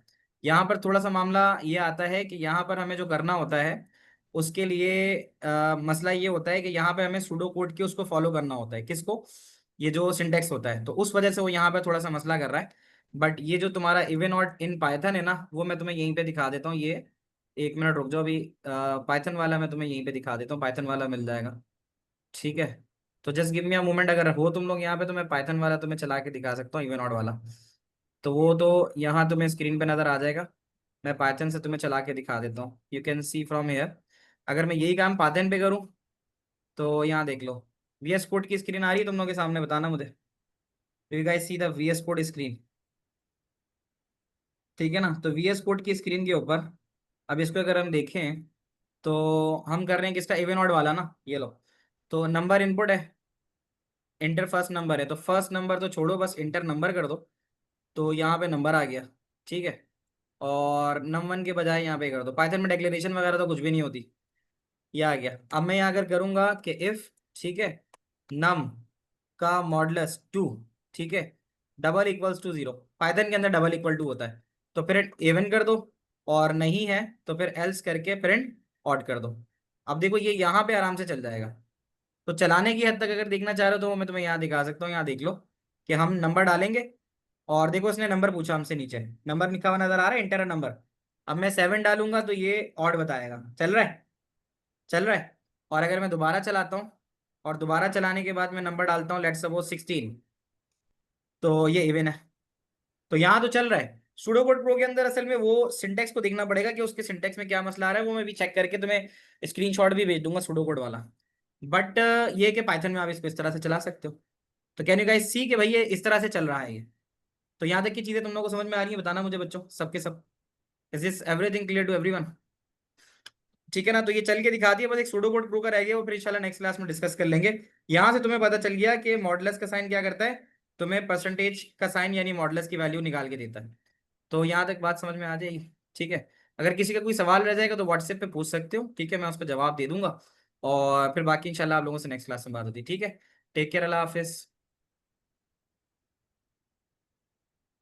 A: यहाँ पर थोड़ा सा मामला ये आता है कि यहाँ पर हमें जो करना होता है उसके लिए मसला ये होता है कि यहाँ पे हमें सूडो कोड के उसको फॉलो करना होता है, किसको? ये जो सिंटेक्स होता है, तो उस वजह से वो यहाँ पे थोड़ा सा मसला कर रहा है। बट ये जो तुम्हारा इवन और इन पाइथन है ना वो मैं तुम्हें यहीं पे दिखा देता हूँ। ये 1 मिनट रुक जाओ, अभी पाइथन वाला मैं तुम्हें यहीं पे दिखा देता हूँ, पाइथन वाला मिल जाएगा, ठीक है। तो just give me a moment, अगर हो तुम लोग यहाँ पे तो मैं पाइथन वाला तुम्हें चला के दिखा सकता हूँ, इवन ऑड वाला। तो वो तो यहाँ तुम्हें स्क्रीन पे नजर आ जाएगा। मैं पाइथन से तुम्हें चला के दिखा देता हूँ, you can see from here. अगर मैं यही काम पाइथन पे करूँ तो यहाँ देख लो, VS कोड की स्क्रीन आ रही है तुम लोग के सामने, बताना मुझे। You guys see the VS code screen, ठीक है ना। तो VS कोड की स्क्रीन के ऊपर अब इसको अगर हम देखें तो हम कर रहे हैं किसका, इवन ऑड वाला ना, ये लो। तो नंबर इनपुट है, इंटर फर्स्ट नंबर है, तो फर्स्ट नंबर तो छोड़ो, बस इंटर नंबर कर दो। तो यहाँ पे नंबर आ गया, ठीक है। और नम 1 के बजाय यहाँ पे कर दो। पाइथन में डिक्लेरेशन वगैरह तो कुछ भी नहीं होती, ये आ गया। अब मैं यहाँ अगर करूँगा कि इफ, ठीक है, नम का मॉडुलस 2, ठीक है, डबल इक्वल्स टू 0। पाइथन के अंदर डबल इक्वल टू होता है, तो फिर इवन कर दो, और नहीं है तो फिर एल्स करके प्रिंट ऑड कर दो। अब देखो ये यहाँ पे आराम से चल जाएगा। तो चलाने की हद तक अगर देखना चाह रहे हो तो वो मैं तुम्हें यहाँ दिखा सकता हूँ। यहाँ देख लो कि हम नंबर डालेंगे, और देखो इसने नंबर पूछा हमसे, नीचे नंबर लिखा हुआ नजर आ रहा है, इंटर नंबर। अब मैं 7 डालूंगा तो ये ऑड बताएगा, चल रहा है, चल रहा है। और अगर मैं दोबारा चलाता हूँ और दोबारा चलाने के बाद मैं नंबर डालता हूँ, लेट्स सपोज 16, तो ये इवन है। तो यहाँ तो चल रहा है। सूडोकोड प्रो के अंदर असल में वो सिंटेक्स को देखना पड़ेगा कि उसके सिंटेक्स में क्या मसला आ रहा है, वो मैं भी चेक करके तुम्हें स्क्रीनशॉट भी भेज दूंगा सूडोकोड वाला। बट ये कि पाइथन में आप इसको इस तरह से चला सकते हो। तो कैन यू गाइस सी कि भाई ये इस तरह से चल रहा है ये। तो यहाँ तक की चीजें तुम लोगों को समझ में आ रही है, बताना मुझे बच्चों, सबके सब। Is this everything clear to everyone? ठीक है ना। तो ये चल के दिखा दिया, बस एक सूडो कोड प्रूव का रह गया, वो फिर इंशाल्लाह नेक्स्ट क्लास में डिस्कस कर लेंगे। यहाँ से तुम्हें पता चल गया कि मॉडुलस का साइन क्या करता है, तुम्हें परसेंटेज का साइन यानी मॉडुलस की वैल्यू निकाल के देता है। तो यहाँ तक बात समझ में आ जाएगी, ठीक है। अगर किसी का कोई सवाल रह जाएगा तो व्हाट्सएप पे पूछ सकते हो, ठीक है, मैं उसका जवाब दे दूंगा। और फिर बाकी इंशाल्लाह आप लोगों से नेक्स्ट क्लास में बात होती है, ठीक है। टेक केयर, अल्लाह हाफिज।